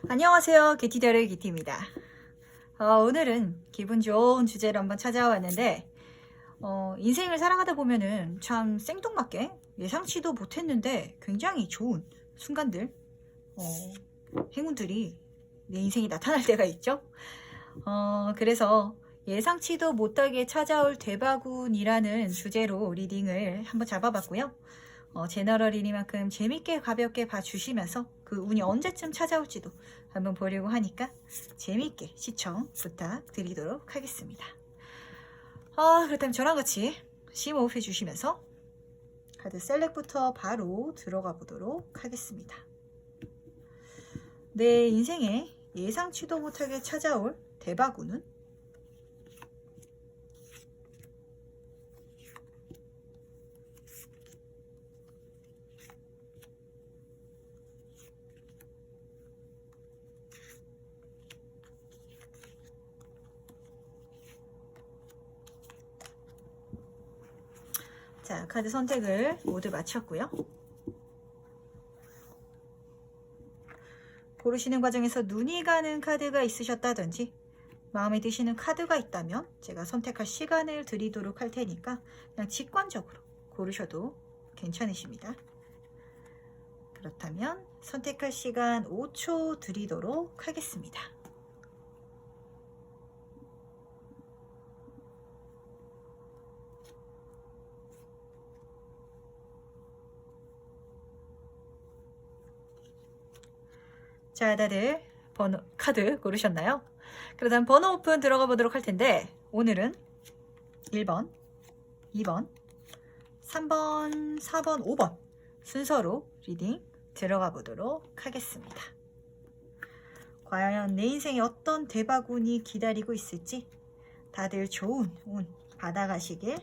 안녕하세요. 기티더의 기티입니다. 오늘은 기분 좋은 주제로 한번 찾아왔는데 인생을 살아가다 보면은 참 생뚱맞게 예상치도 못했는데 굉장히 좋은 순간들, 행운들이 내 인생에 나타날 때가 있죠. 그래서 예상치도 못하게 찾아올 대박운이라는 주제로 리딩을 한번 잡아봤고요. 제너럴 리딩만큼 재밌게 가볍게 봐주시면서 그 운이 언제쯤 찾아올지도 한번 보려고 하니까 재밌게 시청 부탁드리도록 하겠습니다. 그렇다면 저랑 같이 심호흡 해주시면서 카드 셀렉부터 바로 들어가 보도록 하겠습니다. 내 인생에 예상치도 못하게 찾아올 대박운은 자, 카드 선택을 모두 마쳤고요. 고르시는 과정에서 눈이 가는 카드가 있으셨다든지 마음에 드시는 카드가 있다면 제가 선택할 시간을 드리도록 할 테니까 그냥 직관적으로 고르셔도 괜찮으십니다. 그렇다면 선택할 시간 5초 드리도록 하겠습니다. 자, 다들 카드 고르셨나요? 그러면 번호 오픈 들어가 보도록 할 텐데 오늘은 1번, 2번, 3번, 4번, 5번 순서로 리딩 들어가 보도록 하겠습니다. 과연 내 인생에 어떤 대박운이 기다리고 있을지 다들 좋은 운 받아가시길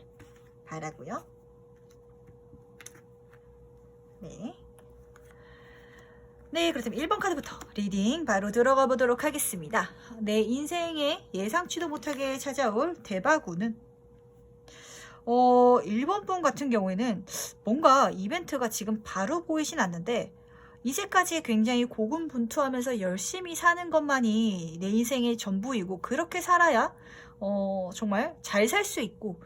바라고요. 네, 그렇다면 1번 카드부터 리딩 바로 들어가 보도록 하겠습니다. 내 인생에 예상치도 못하게 찾아올 대박운은 1번 분 같은 경우에는 뭔가 이벤트가 지금 바로 보이진 않는데 이제까지 굉장히 고군분투하면서 열심히 사는 것만이 내 인생의 전부이고 그렇게 살아야 정말 잘 살 수 있고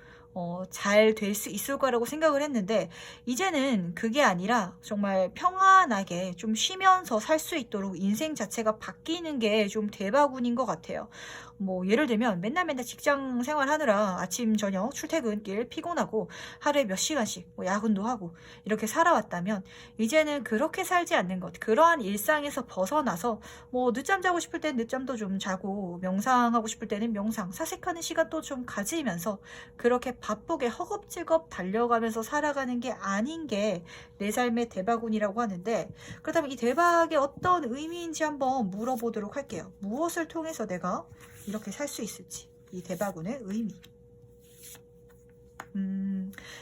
잘 될 수 있을 거라고 생각을 했는데 이제는 그게 아니라 정말 평안하게 좀 쉬면서 살 수 있도록 인생 자체가 바뀌는 게 좀 대박운인 것 같아요. 뭐 예를 들면 맨날 직장 생활하느라 아침 저녁 출퇴근길 피곤하고 하루에 몇 시간씩 뭐 야근도 하고 이렇게 살아왔다면 이제는 그렇게 살지 않는 것, 그러한 일상에서 벗어나서 뭐 늦잠 자고 싶을 땐 늦잠도 좀 자고 명상하고 싶을 때는 명상, 사색하는 시간도 좀 가지면서 그렇게 바쁘게 허겁지겁 달려가면서 살아가는 게 아닌 게 내 삶의 대박운이라고 하는데, 그렇다면 이 대박의 어떤 의미인지 한번 물어보도록 할게요. 무엇을 통해서 내가 이렇게 살 수 있을지, 이 대박운의 의미.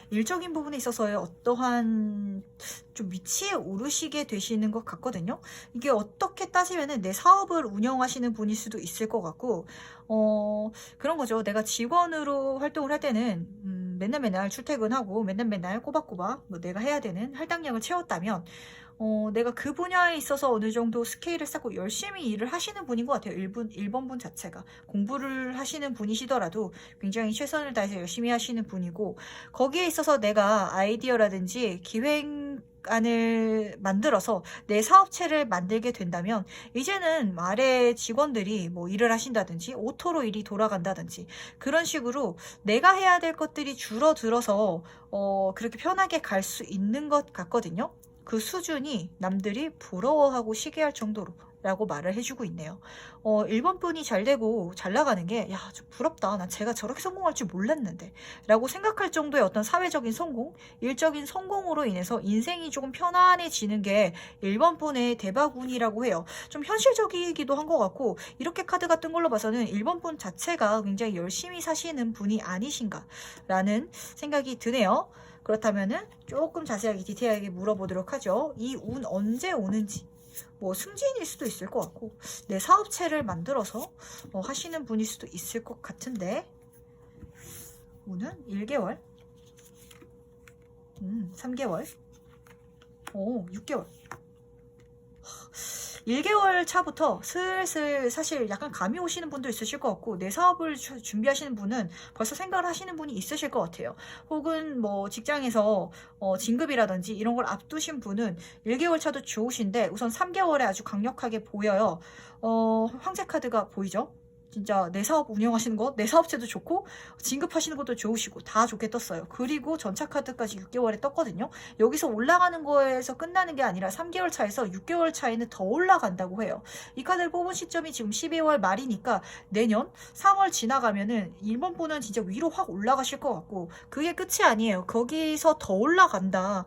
일적인 부분에 있어서의 어떠한 좀 위치에 오르시게 되시는 것 같거든요. 이게 어떻게 따지면은 내 사업을 운영하시는 분일 수도 있을 것 같고, 그런 거죠. 내가 직원으로 활동을 할 때는 맨날 출퇴근하고 맨날 꼬박꼬박 뭐 내가 해야 되는 할당량을 채웠다면 내가 그 분야에 있어서 어느 정도 스케일을 쌓고 열심히 일을 하시는 분인 것 같아요. 1번 분 자체가. 공부를 하시는 분이시더라도 굉장히 최선을 다해서 열심히 하시는 분이고, 거기에 있어서 내가 아이디어라든지 기획안을 만들어서 내 사업체를 만들게 된다면 이제는 아래 직원들이 뭐 일을 하신다든지 오토로 일이 돌아간다든지 그런 식으로 내가 해야 될 것들이 줄어들어서 그렇게 편하게 갈 수 있는 것 같거든요. 그 수준이 남들이 부러워하고 시기할 정도로 라고 말을 해주고 있네요. 1번 분이 잘 되고 잘 나가는 게, 야, 좀 부럽다. 난 제가 저렇게 성공할 줄 몰랐는데. 라고 생각할 정도의 어떤 사회적인 성공, 일적인 성공으로 인해서 인생이 조금 편안해지는 게 1번 분의 대박운이라고 해요. 좀 현실적이기도 한 것 같고, 이렇게 카드가 뜬 걸로 봐서는 1번 분 자체가 굉장히 열심히 사시는 분이 아니신가 라는 생각이 드네요. 그렇다면은 조금 자세하게 디테일하게 물어보도록 하죠. 이 운 언제 오는지, 뭐 승진일 수도 있을 것 같고 내 사업체를 만들어서 하시는 분일 수도 있을 것 같은데, 운은 1개월, 3개월, 6개월. 1개월 차부터 슬슬 사실 약간 감이 오시는 분도 있으실 것 같고, 내 사업을 준비하시는 분은 벌써 생각을 하시는 분이 있으실 것 같아요. 혹은 뭐 직장에서 진급이라든지 이런 걸 앞두신 분은 1개월 차도 좋으신데 우선 3개월에 아주 강력하게 보여요. 황제 카드가 보이죠? 진짜 내 사업 운영하시는 거, 내 사업체도 좋고 진급하시는 것도 좋으시고 다 좋게 떴어요. 그리고 전차 카드까지 6개월에 떴거든요. 여기서 올라가는 거에서 끝나는 게 아니라 3개월 차에서 6개월 차에는 더 올라간다고 해요. 이 카드를 뽑은 시점이 지금 12월 말이니까 내년 3월 지나가면은 일본분은 진짜 위로 확 올라가실 것 같고, 그게 끝이 아니에요. 거기서 더 올라간다.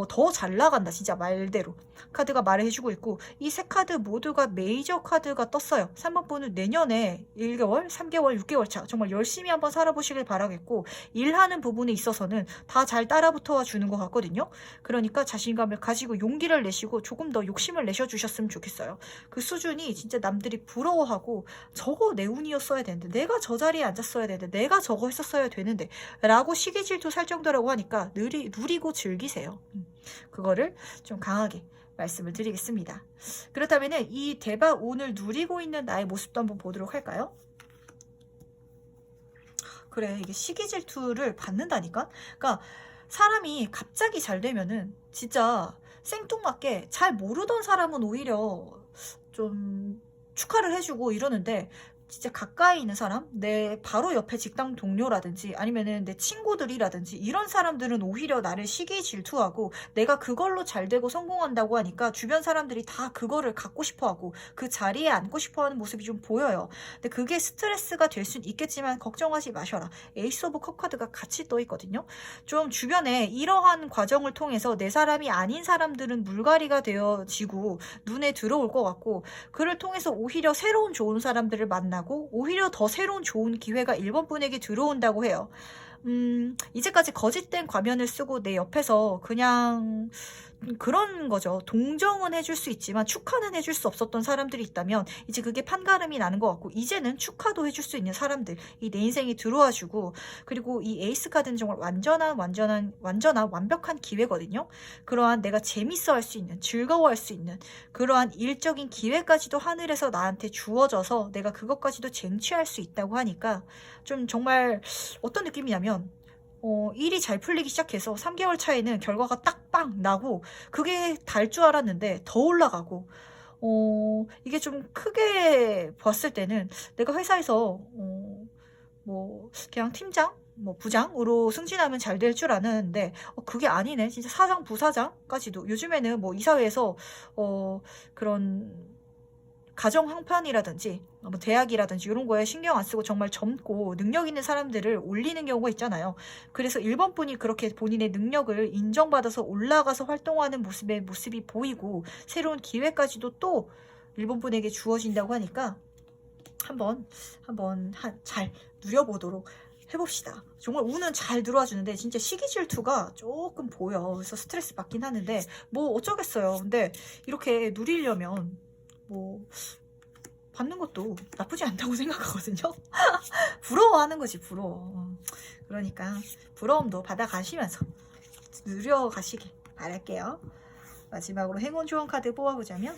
더 잘 나간다. 진짜 말대로. 카드가 말을 해주고 있고, 이 세 카드 모두가 메이저 카드가 떴어요. 3번 분은 내년에 1개월, 3개월, 6개월 차 정말 열심히 한번 살아보시길 바라겠고, 일하는 부분에 있어서는 다 잘 따라붙어 주는 것 같거든요. 그러니까 자신감을 가지고 용기를 내시고 조금 더 욕심을 내셔주셨으면 좋겠어요. 그 수준이 진짜 남들이 부러워하고, 저거 내 운이었어야 되는데, 내가 저 자리에 앉았어야 되는데, 내가 저거 했었어야 되는데 라고 시기 질투 살 정도라고 하니까 누리고 즐기세요. 그거를 좀 강하게 말씀을 드리겠습니다. 그렇다면 이 대박 운을 누리고 있는 나의 모습도 한번 보도록 할까요? 그래, 이게 시기 질투를 받는다니까? 그러니까 사람이 갑자기 잘 되면은 진짜 생뚱맞게 잘 모르던 사람은 오히려 좀 축하를 해주고 이러는데, 진짜 가까이 있는 사람, 내 바로 옆에 직장 동료라든지 아니면은 내 친구들이라든지 이런 사람들은 오히려 나를 시기 질투하고, 내가 그걸로 잘 되고 성공한다고 하니까 주변 사람들이 다 그거를 갖고 싶어하고 그 자리에 앉고 싶어하는 모습이 좀 보여요. 근데 그게 스트레스가 될 수는 있겠지만 걱정하지 마셔라. 에이스 오브 컵 카드가 같이 떠 있거든요. 좀 주변에 이러한 과정을 통해서 내 사람이 아닌 사람들은 물갈이가 되어지고 눈에 들어올 것 같고, 그를 통해서 오히려 새로운 좋은 사람들을 만나 오히려 더 새로운 좋은 기회가 1번 분에게 들어온다고 해요. 이제까지 거짓된 과면을 쓰고 내 옆에서 그냥 그런 거죠. 동정은 해줄 수 있지만 축하는 해줄 수 없었던 사람들이 있다면 이제 그게 판가름이 나는 것 같고, 이제는 축하도 해줄 수 있는 사람들이 내 인생에 들어와 주고, 그리고 이 에이스 카드는 정말 완전한 완벽한 기회거든요. 그러한 내가 재밌어 할 수 있는, 즐거워할 수 있는 그러한 일적인 기회까지도 하늘에서 나한테 주어져서 내가 그것까지도 쟁취할 수 있다고 하니까 좀 정말 어떤 느낌이냐면, 일이 잘 풀리기 시작해서 3개월 차에는 결과가 딱 빵 나고, 그게 달 줄 알았는데 더 올라가고, 이게 좀 크게 봤을 때는 내가 회사에서 뭐 그냥 팀장, 뭐 부장으로 승진하면 잘 될 줄 아는데 그게 아니네. 진짜 사장, 부사장까지도 요즘에는 뭐 이사회에서 그런 가정 형편이라든지 뭐 대학이라든지 이런 거에 신경 안 쓰고 정말 젊고 능력 있는 사람들을 올리는 경우가 있잖아요. 그래서 1번 분이 그렇게 본인의 능력을 인정받아서 올라가서 활동하는 모습이 보이고, 새로운 기회까지도 또 1번 분에게 주어진다고 하니까 한번 잘 누려보도록 해봅시다. 정말 운은 잘 들어와 주는데 진짜 시기 질투가 조금 보여. 그래서 스트레스 받긴 하는데 뭐 어쩌겠어요. 근데 이렇게 누리려면 뭐 받는 것도 나쁘지 않다고 생각하거든요. 부러워하는 거지, 부러워. 그러니까 부러움도 받아가시면서 누려가시길 바랄게요. 마지막으로 행운 조언 카드 뽑아보자면,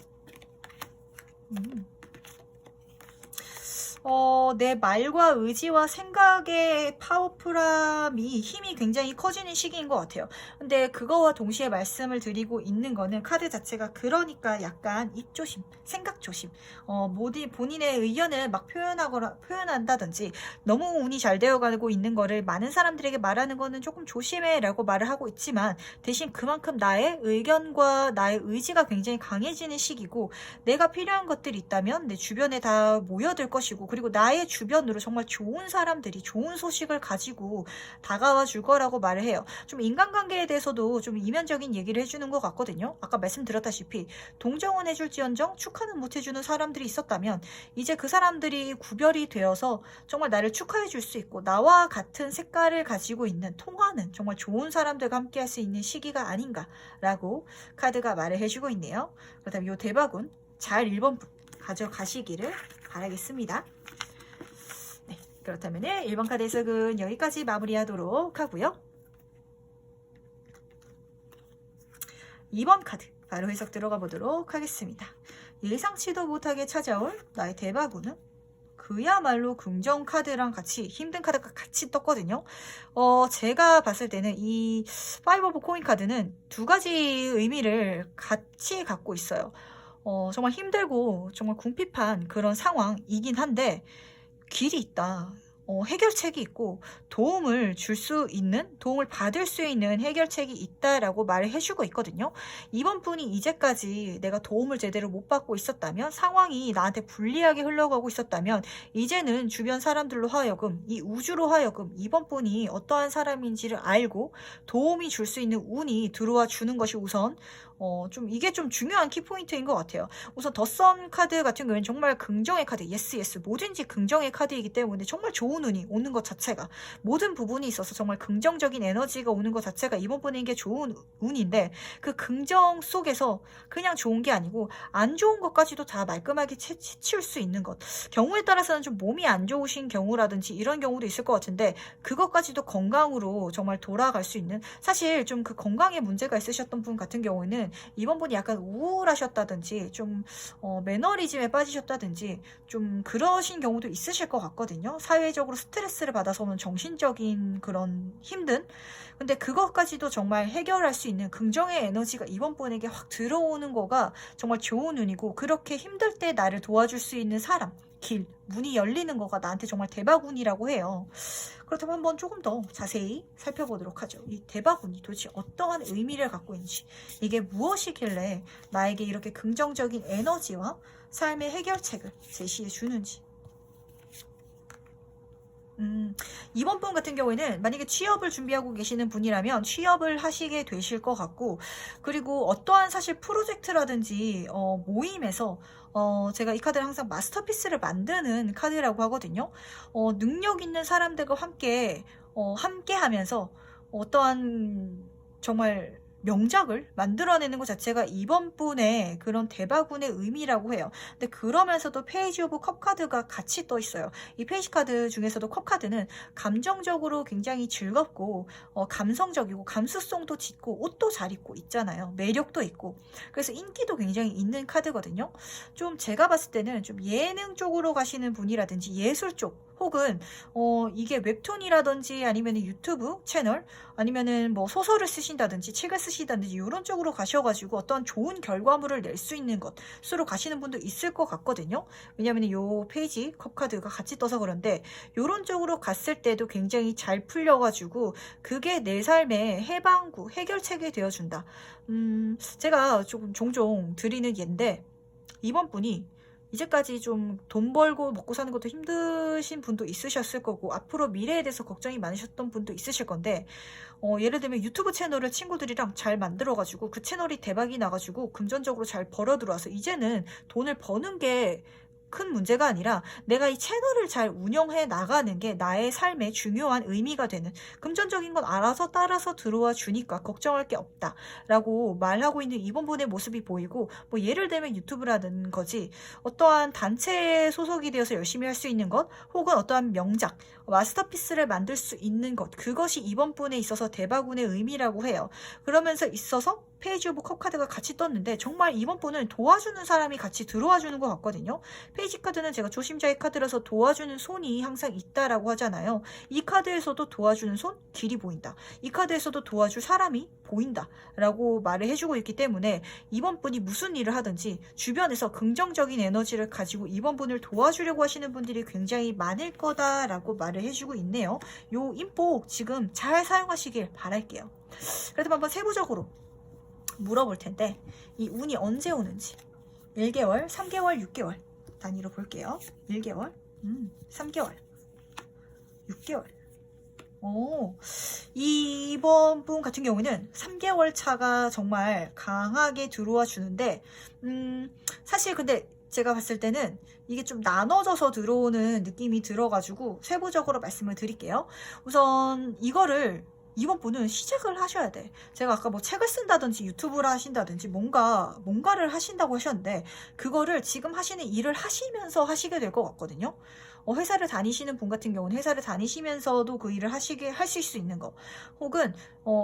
내 말과 의지와 생각의 파워풀함이 힘이 굉장히 커지는 시기인 것 같아요. 근데 그거와 동시에 말씀을 드리고 있는 거는 카드 자체가 그러니까 약간 입조심, 생각조심, 본인의 의견을 막 표현한다든지 너무 운이 잘 되어가고 있는 거를 많은 사람들에게 말하는 거는 조금 조심해 라고 말을 하고 있지만, 대신 그만큼 나의 의견과 나의 의지가 굉장히 강해지는 시기고, 내가 필요한 것들이 있다면 내 주변에 다 모여들 것이고, 그리고 나의 주변으로 정말 좋은 사람들이 좋은 소식을 가지고 다가와 줄 거라고 말을 해요. 좀 인간관계에 대해서도 좀 이면적인 얘기를 해주는 것 같거든요. 아까 말씀드렸다시피 동정은 해줄지언정 축하는 못 해주는 사람들이 있었다면, 이제 그 사람들이 구별이 되어서 정말 나를 축하해 줄 수 있고, 나와 같은 색깔을 가지고 있는, 통하는 정말 좋은 사람들과 함께 할 수 있는 시기가 아닌가라고 카드가 말을 해주고 있네요. 그렇다면 이 대박운 잘 1번 가져가시기를 바라겠습니다. 네, 그렇다면 1번 카드 해석은 여기까지 마무리하도록 하고요. 2번 카드 바로 해석 들어가 보도록 하겠습니다. 예상치도 못하게 찾아올 나의 대박운은 그야말로 긍정 카드랑 같이 힘든 카드가 같이 떴거든요. 제가 봤을 때는 이 파이브 오브 코인 카드는 두 가지 의미를 같이 갖고 있어요. 정말 힘들고 정말 궁핍한 그런 상황이긴 한데 길이 있다. 해결책이 있고 도움을 줄 수 있는, 도움을 받을 수 있는 해결책이 있다라고 말을 해주고 있거든요. 이번 분이 이제까지 내가 도움을 제대로 못 받고 있었다면, 상황이 나한테 불리하게 흘러가고 있었다면, 이제는 주변 사람들로 하여금, 이 우주로 하여금 이번 분이 어떠한 사람인지를 알고 도움이 줄 수 있는 운이 들어와 주는 것이 우선 이게 좀 중요한 키포인트인 것 같아요. 우선 더 선 카드 같은 경우에는 정말 긍정의 카드, 예스, 뭐든지 긍정의 카드이기 때문에 정말 좋은 운이 오는 것 자체가, 모든 부분이 있어서 정말 긍정적인 에너지가 오는 것 자체가 이번 분에게 좋은 운인데, 그 긍정 속에서 그냥 좋은 게 아니고 안 좋은 것까지도 다 말끔하게 채칠 수 있는 것. 경우에 따라서는 좀 몸이 안 좋으신 경우라든지 이런 경우도 있을 것 같은데, 그것까지도 건강으로 정말 돌아갈 수 있는, 사실 좀 그 건강에 문제가 있으셨던 분 같은 경우에는 이번 분이 약간 우울하셨다든지 좀 매너리즘에 빠지셨다든지 좀 그러신 경우도 있으실 것 같거든요. 사회적으로 스트레스를 받아서 오는 정신적인 그런 힘든, 근데 그것까지도 정말 해결할 수 있는 긍정의 에너지가 이번 분에게 확 들어오는 거가 정말 좋은 운이고, 그렇게 힘들 때 나를 도와줄 수 있는 사람, 길, 문이 열리는 거가 나한테 정말 대박운이라고 해요. 그렇다면 한번 조금 더 자세히 살펴보도록 하죠. 이 대박운이 도대체 어떠한 의미를 갖고 있는지, 이게 무엇이길래 나에게 이렇게 긍정적인 에너지와 삶의 해결책을 제시해 주는지. 이번 분 같은 경우에는 만약에 취업을 준비하고 계시는 분이라면 취업을 하시게 되실 것 같고, 그리고 어떠한 사실 프로젝트라든지 모임에서 제가 이 카드를 항상 마스터피스를 만드는 카드라고 하거든요. 능력 있는 사람들과 함께 하면서 어떠한 정말 명작을 만들어내는 것 자체가 이번 분의 그런 대박운의 의미라고 해요. 근데 그러면서도 페이지 오브 컵 카드가 같이 떠 있어요. 이 페이지 카드 중에서도 컵 카드는 감정적으로 굉장히 즐겁고 감성적이고 감수성도 짙고 옷도 잘 입고 있잖아요. 매력도 있고. 그래서 인기도 굉장히 있는 카드거든요. 좀 제가 봤을 때는 좀 예능 쪽으로 가시는 분이라든지 예술 쪽, 혹은 이게 웹툰이라든지 아니면 유튜브 채널, 아니면은 뭐 소설을 쓰신다든지 책을 쓰시다든지 이런 쪽으로 가셔가지고 어떤 좋은 결과물을 낼 수 있는 것으로 가시는 분도 있을 것 같거든요. 왜냐면 이 페이지 컵 카드가 같이 떠서 그런데, 이런 쪽으로 갔을 때도 굉장히 잘 풀려가지고 그게 내 삶의 해방구, 해결책이 되어준다. 제가 조금 종종 드리는 예인데, 이번 분이 이제까지 좀 돈 벌고 먹고 사는 것도 힘드신 분도 있으셨을 거고, 앞으로 미래에 대해서 걱정이 많으셨던 분도 있으실 건데, 예를 들면 유튜브 채널을 친구들이랑 잘 만들어가지고 그 채널이 대박이 나가지고 금전적으로 잘 벌어 들어와서 이제는 돈을 버는 게 큰 문제가 아니라 내가 이 채널을 잘 운영해 나가는 게 나의 삶에 중요한 의미가 되는, 금전적인 건 알아서 따라서 들어와 주니까 걱정할 게 없다 라고 말하고 있는 이번 분의 모습이 보이고, 뭐 예를 들면 유튜브라는 거지, 어떠한 단체에 소속이 되어서 열심히 할 수 있는 것, 혹은 어떠한 명작, 마스터피스를 만들 수 있는 것, 그것이 이번 분에 있어서 대박운의 의미라고 해요. 그러면서 있어서 페이지 오브 컵 카드가 같이 떴는데, 정말 이번 분은 도와주는 사람이 같이 들어와 주는 것 같거든요. 페이지 카드는 제가 조심자의 카드라서 도와주는 손이 항상 있다라고 하잖아요. 이 카드에서도 도와주는 손, 길이 보인다. 이 카드에서도 도와줄 사람이 보인다 라고 말을 해주고 있기 때문에, 이번 분이 무슨 일을 하든지 주변에서 긍정적인 에너지를 가지고 이번 분을 도와주려고 하시는 분들이 굉장히 많을 거다라고 말을 해주고 있네요. 요 인포 지금 잘 사용하시길 바랄게요. 그래도 한번 세부적으로 물어볼 텐데, 이 운이 언제 오는지 1개월, 3개월, 6개월 단위로 볼게요. 1개월, 3개월, 6개월. 이번 분 같은 경우는 3개월 차가 정말 강하게 들어와 주는데, 사실 근데 제가 봤을 때는 이게 좀 나눠져서 들어오는 느낌이 들어가지고 세부적으로 말씀을 드릴게요. 우선 이거를 이번 분은 시작을 하셔야 돼. 제가 아까 뭐 책을 쓴다든지 유튜브를 하신다든지 뭔가를 하신다고 하셨는데, 그거를 지금 하시는 일을 하시면서 하시게 될 것 같거든요. 회사를 다니시는 분 같은 경우는 회사를 다니시면서도 그 일을 하실 수 있는 거, 혹은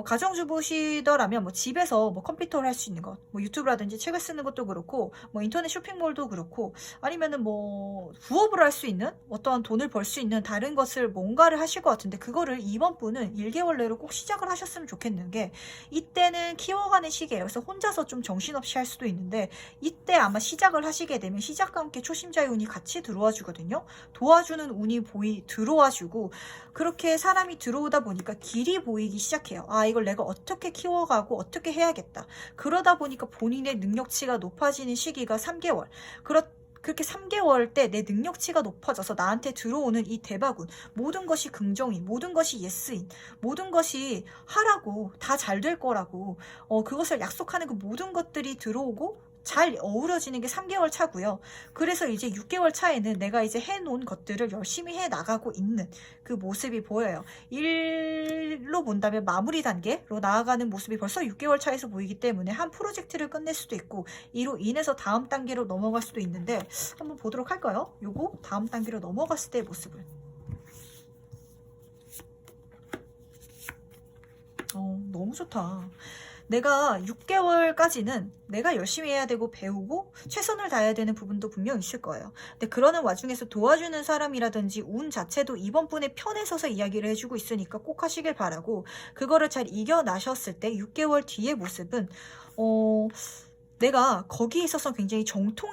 가정주부시더라면 뭐 집에서 뭐 컴퓨터를 할 수 있는 것, 뭐 유튜브라든지 책을 쓰는 것도 그렇고, 뭐 인터넷 쇼핑몰도 그렇고, 아니면은 뭐 부업을 할 수 있는 어떠한 돈을 벌 수 있는 다른 것을 뭔가를 하실 것 같은데, 그거를 이번 분은 1개월 내로 꼭 시작을 하셨으면 좋겠는 게, 이때는 키워가는 시기예요. 그래서 혼자서 좀 정신없이 할 수도 있는데, 이때 아마 시작을 하시게 되면 시작과 함께 초심자의 운이 같이 들어와 주거든요. 도와주는 운이 들어와 주고, 그렇게 사람이 들어오다 보니까 길이 보이기 시작해요. 아, 이걸 내가 어떻게 키워가고 어떻게 해야겠다. 그러다 보니까 본인의 능력치가 높아지는 시기가 3개월. 그렇게 3개월 때 내 능력치가 높아져서 나한테 들어오는 이 대박운, 모든 것이 긍정인, 모든 것이 예스인, 모든 것이 하라고, 다 잘 될 거라고, 그것을 약속하는 그 모든 것들이 들어오고 잘 어우러지는 게 3개월 차고요. 그래서 이제 6개월 차에는 내가 이제 해놓은 것들을 열심히 해 나가고 있는 그 모습이 보여요. 일로 본다면 마무리 단계로 나아가는 모습이 벌써 6개월 차에서 보이기 때문에 한 프로젝트를 끝낼 수도 있고, 이로 인해서 다음 단계로 넘어갈 수도 있는데, 한번 보도록 할까요? 요거 다음 단계로 넘어갔을 때의 모습을. 너무 좋다. 내가 6개월까지는 내가 열심히 해야 되고 배우고 최선을 다해야 되는 부분도 분명 있을 거예요. 근데 그러는 와중에서 도와주는 사람이라든지 운 자체도 이번 분의 편에 서서 이야기를 해주고 있으니까 꼭 하시길 바라고, 그거를 잘 이겨나셨을 때 6개월 뒤의 모습은 내가 거기에 있어서 굉장히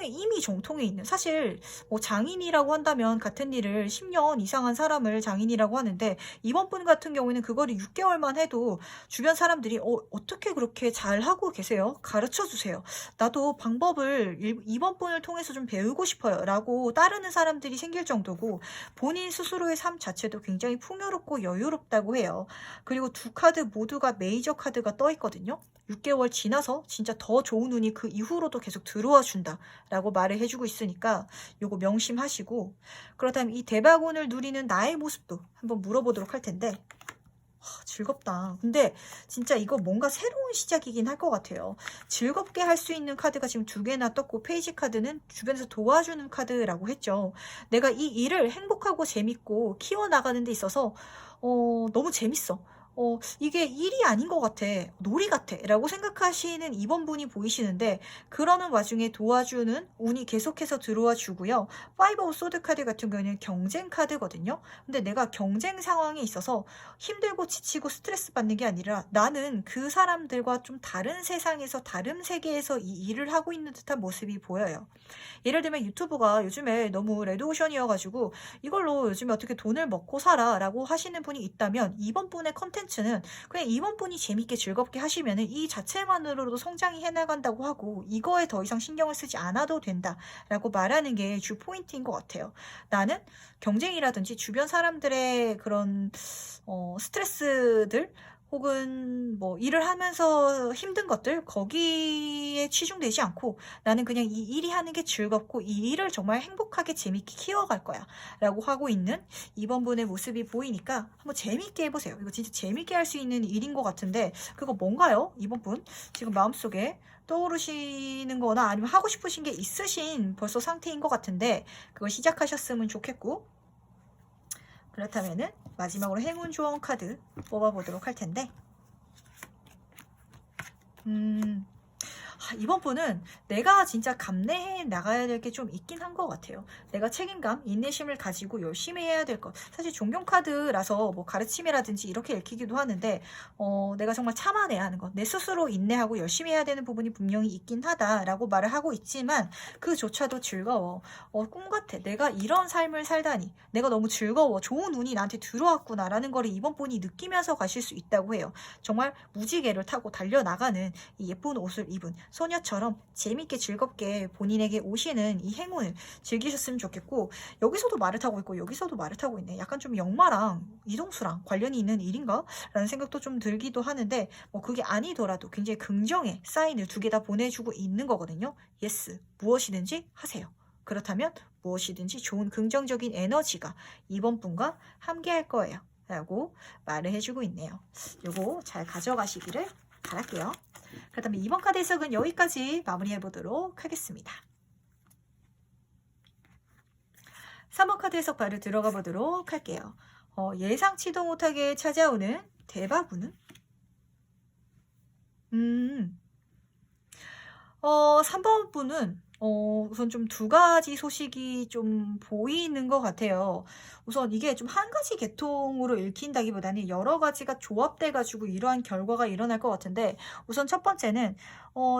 이미 정통에 있는, 사실 뭐 장인이라고 한다면 같은 일을 10년 이상 한 사람을 장인이라고 하는데, 이번 분 같은 경우에는 그거를 6개월만 해도 주변 사람들이 어떻게 그렇게 잘하고 계세요? 가르쳐 주세요. 나도 방법을 이번 분을 통해서 좀 배우고 싶어요 라고 따르는 사람들이 생길 정도고, 본인 스스로의 삶 자체도 굉장히 풍요롭고 여유롭다고 해요. 그리고 두 카드 모두가 메이저 카드가 떠 있거든요. 6개월 지나서 진짜 더 좋은 운이 그 이후로도 계속 들어와 준다 라고 말을 해주고 있으니까 요거 명심하시고, 그렇다면 이 대박운을 누리는 나의 모습도 한번 물어보도록 할 텐데, 즐겁다. 근데 진짜 이거 뭔가 새로운 시작이긴 할 것 같아요. 즐겁게 할 수 있는 카드가 지금 2개나 떴고, 페이지 카드는 주변에서 도와주는 카드라고 했죠. 내가 이 일을 행복하고 재밌고 키워나가는 데 있어서 너무 재밌어. 이게 일이 아닌 것 같아, 놀이 같아 라고 생각하시는 이번 분이 보이시는데, 그러는 와중에 도와주는 운이 계속해서 들어와 주고요. 파이브 오브 소드 카드 같은 경우는 경쟁 카드거든요. 근데 내가 경쟁 상황에 있어서 힘들고 지치고 스트레스 받는 게 아니라, 나는 그 사람들과 좀 다른 세상에서 다른 세계에서 이 일을 하고 있는 듯한 모습이 보여요. 예를 들면 유튜브가 요즘에 너무 레드오션이어가지고 이걸로 요즘에 어떻게 돈을 먹고 살아 라고 하시는 분이 있다면, 이번 분의 컨텐츠는 그냥 이번 분이 재밌게 즐겁게 하시면 이 자체만으로도 성장이 해나간다고 하고, 이거에 더 이상 신경을 쓰지 않아도 된다 라고 말하는 게 주 포인트인 것 같아요. 나는 경쟁이라든지 주변 사람들의 그런 스트레스들, 혹은 뭐 일을 하면서 힘든 것들, 거기에 치중되지 않고, 나는 그냥 이 일이 하는 게 즐겁고 이 일을 정말 행복하게 재밌게 키워갈 거야 라고 하고 있는 이번 분의 모습이 보이니까 한번 재밌게 해보세요. 이거 진짜 재밌게 할 수 있는 일인 것 같은데, 그거 뭔가요? 이번 분 지금 마음속에 떠오르시는 거나 아니면 하고 싶으신 게 있으신 벌써 상태인 것 같은데, 그걸 시작하셨으면 좋겠고, 그렇다면은 마지막으로 행운 조언 카드 뽑아보도록 할 텐데, 이번 분은 내가 진짜 감내해 나가야 될 게 좀 있긴 한 것 같아요. 내가 책임감, 인내심을 가지고 열심히 해야 될 것. 사실 존경 카드라서 뭐 가르침이라든지 이렇게 읽히기도 하는데, 내가 정말 참아내야 하는 것, 내 스스로 인내하고 열심히 해야 되는 부분이 분명히 있긴 하다라고 말을 하고 있지만, 그조차도 즐거워. 꿈 같아. 내가 이런 삶을 살다니. 내가 너무 즐거워. 좋은 운이 나한테 들어왔구나라는 거를 이번 분이 느끼면서 가실 수 있다고 해요. 정말 무지개를 타고 달려나가는 이 예쁜 옷을 입은 소녀처럼 재밌게 즐겁게 본인에게 오시는 이 행운을 즐기셨으면 좋겠고, 여기서도 말을 타고 있고 여기서도 말을 타고 있네. 약간 좀 역마랑 이동수랑 관련이 있는 일인가? 라는 생각도 좀 들기도 하는데, 뭐 그게 아니더라도 굉장히 긍정의 사인을 2개 다 보내주고 있는 거거든요. 예스, 무엇이든지 하세요. 그렇다면 무엇이든지 좋은 긍정적인 에너지가 이번 분과 함께 할 거예요 라고 말을 해주고 있네요. 요거 잘 가져가시기를 바랄게요. 그렇다면 이번 카드 해석은 여기까지 마무리해 보도록 하겠습니다. 3번 카드 해석 바로 들어가 보도록 할게요. 예상치도 못하게 찾아오는 대바구는? 3번 분은 우선 좀 두 가지 소식이 좀 보이는 것 같아요. 우선 이게 좀 한 가지 계통으로 읽힌다기보다는 여러 가지가 조합돼가지고 이러한 결과가 일어날 것 같은데, 우선 첫 번째는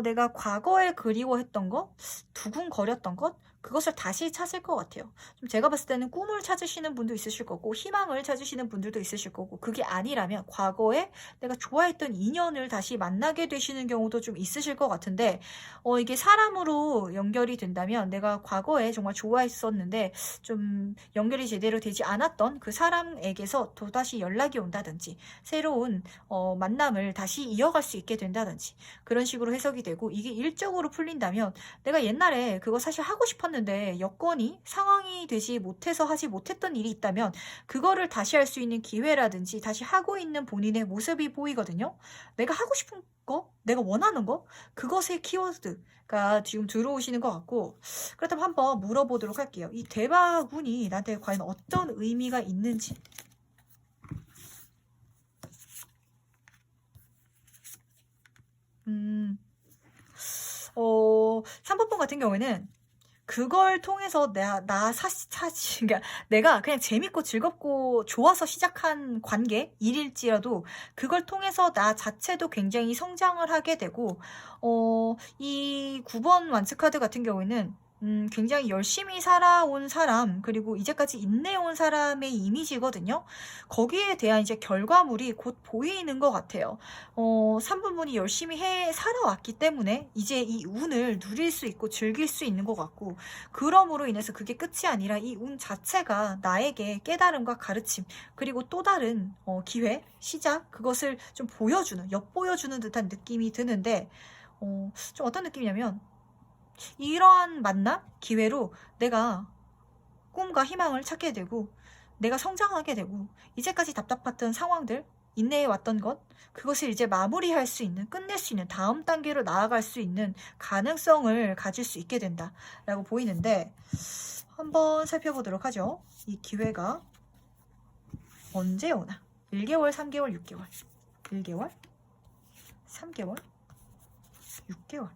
내가 과거에 그리워했던 것, 두근거렸던 것, 그것을 다시 찾을 것 같아요. 좀 제가 봤을 때는 꿈을 찾으시는 분도 있으실 거고 희망을 찾으시는 분들도 있으실 거고, 그게 아니라면 과거에 내가 좋아했던 인연을 다시 만나게 되시는 경우도 좀 있으실 것 같은데, 이게 사람으로 연결이 된다면 내가 과거에 정말 좋아했었는데 좀 연결이 제대로 되지 않았던 그 사람에게서 또다시 연락이 온다든지 새로운 만남을 다시 이어갈 수 있게 된다든지 그런 식으로 해석이 되고, 이게 일적으로 풀린다면 내가 옛날에 그거 사실 하고 싶었는데 여건이 상황이 되지 못해서 하지 못했던 일이 있다면 그거를 다시 할 수 있는 기회라든지 다시 하고 있는 본인의 모습이 보이거든요. 내가 하고 싶은 거, 내가 원하는 거, 그것의 키워드가 지금 들어오시는 것 같고, 그렇다면 한번 물어보도록 할게요. 이 대바군이 나한테 과연 어떤 의미가 있는지. 3번번 같은 경우에는 그걸 통해서 그러니까 내가 그냥 재밌고 즐겁고 좋아서 시작한 관계, 일일지라도 그걸 통해서 나 자체도 굉장히 성장을 하게 되고, 이 9번 완스카드 같은 경우에는 굉장히 열심히 살아온 사람, 그리고 이제까지 인내해온 사람의 이미지거든요. 거기에 대한 이제 결과물이 곧 보이는 것 같아요. 3번분이 열심히 살아왔기 때문에 이제 이 운을 누릴 수 있고 즐길 수 있는 것 같고, 그럼으로 인해서 그게 끝이 아니라 이 운 자체가 나에게 깨달음과 가르침, 그리고 또 다른 기회, 시작, 그것을 좀 엿보여주는 듯한 느낌이 드는데, 좀 어떤 느낌이냐면, 이러한 만남, 기회로 내가 꿈과 희망을 찾게 되고 내가 성장하게 되고 이제까지 답답했던 상황들, 인내해왔던 것, 그것을 이제 마무리할 수 있는, 끝낼 수 있는, 다음 단계로 나아갈 수 있는 가능성을 가질 수 있게 된다라고 보이는데, 한번 살펴보도록 하죠. 이 기회가 언제 오나? 1개월, 3개월, 6개월. 1개월, 3개월, 6개월.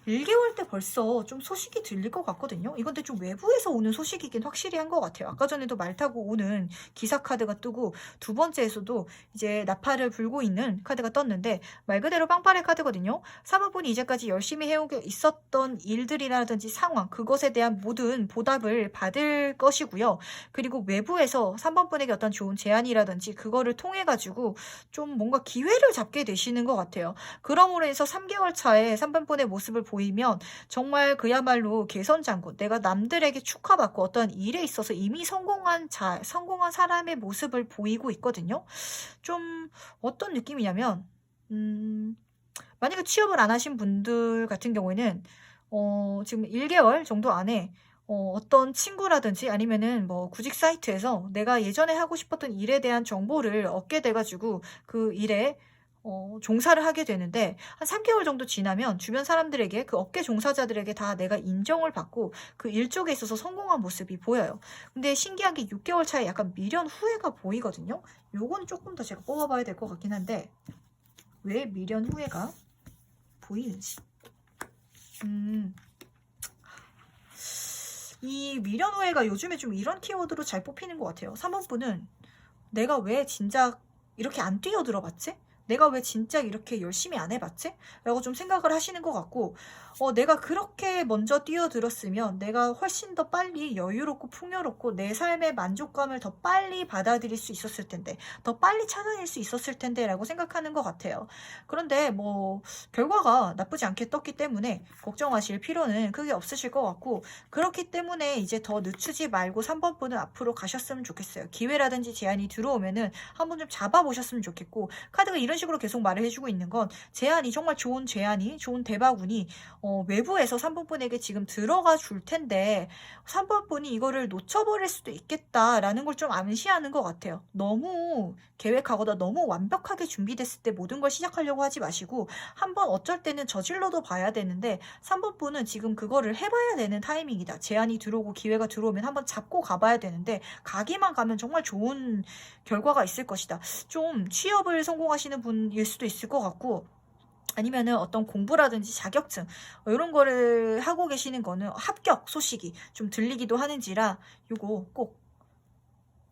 1개월 때 벌써 좀 소식이 들릴 것 같거든요. 이건 근데 좀 외부에서 오는 소식이긴 확실히 한 것 같아요. 아까 전에도 말 타고 오는 기사 카드가 뜨고, 두 번째에서도 이제 나팔을 불고 있는 카드가 떴는데 말 그대로 빵빠레 카드거든요. 3번분이 이제까지 열심히 해오고 있었던 일들이라든지 상황, 그것에 대한 모든 보답을 받을 것이고요. 그리고 외부에서 3번분에게 어떤 좋은 제안이라든지 그거를 통해 가지고 좀 뭔가 기회를 잡게 되시는 것 같아요. 그러므로 해서 3개월 차에 3번분의 모습을 보이면 정말 그야말로 개선장군, 내가 남들에게 축하받고 어떤 일에 있어서 이미 성공한 사람의 모습을 보이고 있거든요. 좀 어떤 느낌이냐면, 만약에 취업을 안 하신 분들 같은 경우에는 지금 1개월 정도 안에 어떤 친구라든지 아니면은 뭐 구직 사이트에서 내가 예전에 하고 싶었던 일에 대한 정보를 얻게 돼가지고 그 일에 종사를 하게 되는데, 한 3개월 정도 지나면 주변 사람들에게, 그 업계 종사자들에게 다 내가 인정을 받고 그 일 쪽에 있어서 성공한 모습이 보여요. 근데 신기한 게 6개월 차에 약간 미련 후회가 보이거든요. 요건 조금 더 제가 뽑아봐야 될 것 같긴 한데, 왜 미련 후회가 보이는지. 이 미련 후회가 요즘에 좀 이런 키워드로 잘 뽑히는 것 같아요. 3번분은 내가 왜 진작 이렇게 안 뛰어들어 봤지? 내가 왜 진짜 이렇게 열심히 안 해봤지? 라고 좀 생각을 하시는 것 같고, 내가 그렇게 먼저 뛰어들었으면 내가 훨씬 더 빨리 여유롭고 풍요롭고 내 삶의 만족감을 더 빨리 받아들일 수 있었을 텐데, 더 빨리 찾아낼 수 있었을 텐데 라고 생각하는 것 같아요. 그런데 뭐 결과가 나쁘지 않게 떴기 때문에 걱정하실 필요는 크게 없으실 것 같고, 그렇기 때문에 이제 더 늦추지 말고 3번분은 앞으로 가셨으면 좋겠어요. 기회라든지 제안이 들어오면은 한번 좀 잡아보셨으면 좋겠고, 카드가 이런 이런 식으로 계속 말을 해주고 있는 건 제안이 정말 좋은 제안이 좋은 대박운이 외부에서 3번 분에게 지금 들어가 줄 텐데 3번 분이 이거를 놓쳐버릴 수도 있겠다라는 걸 좀 암시하는 것 같아요. 너무 계획하거나 너무 완벽하게 준비됐을 때 모든 걸 시작하려고 하지 마시고 한번 어쩔 때는 저질러도 봐야 되는데 3번 분은 지금 그거를 해봐야 되는 타이밍이다. 제안이 들어오고 기회가 들어오면 한번 잡고 가봐야 되는데 가기만 가면 정말 좋은 결과가 있을 것이다. 좀 취업을 성공하시는 분일 수도 있을 것 같고 아니면은 어떤 공부라든지 자격증 이런 거를 하고 계시는 거는 합격 소식이 좀 들리기도 하는지라 요거 꼭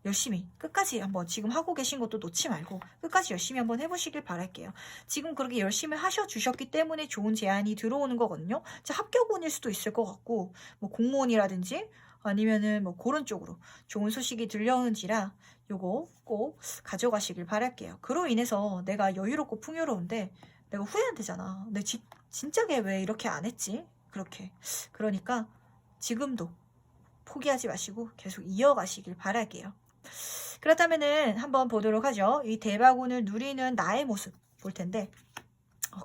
열심히 끝까지 한번 지금 하고 계신 것도 놓지 말고 끝까지 열심히 한번 해보시길 바랄게요. 지금 그렇게 열심히 하셔주셨기 때문에 좋은 제안이 들어오는 거거든요. 합격운일 수도 있을 것 같고 뭐 공무원이라든지 아니면은 뭐 그런 쪽으로 좋은 소식이 들려오는지라 요거 꼭 가져가시길 바랄게요. 그로 인해서 내가 여유롭고 풍요로운데 내가 후회한대잖아. 내 진작에 왜 이렇게 안 했지? 그렇게. 그러니까 지금도 포기하지 마시고 계속 이어가시길 바랄게요. 그렇다면은 한번 보도록 하죠. 이 대박운을 누리는 나의 모습 볼 텐데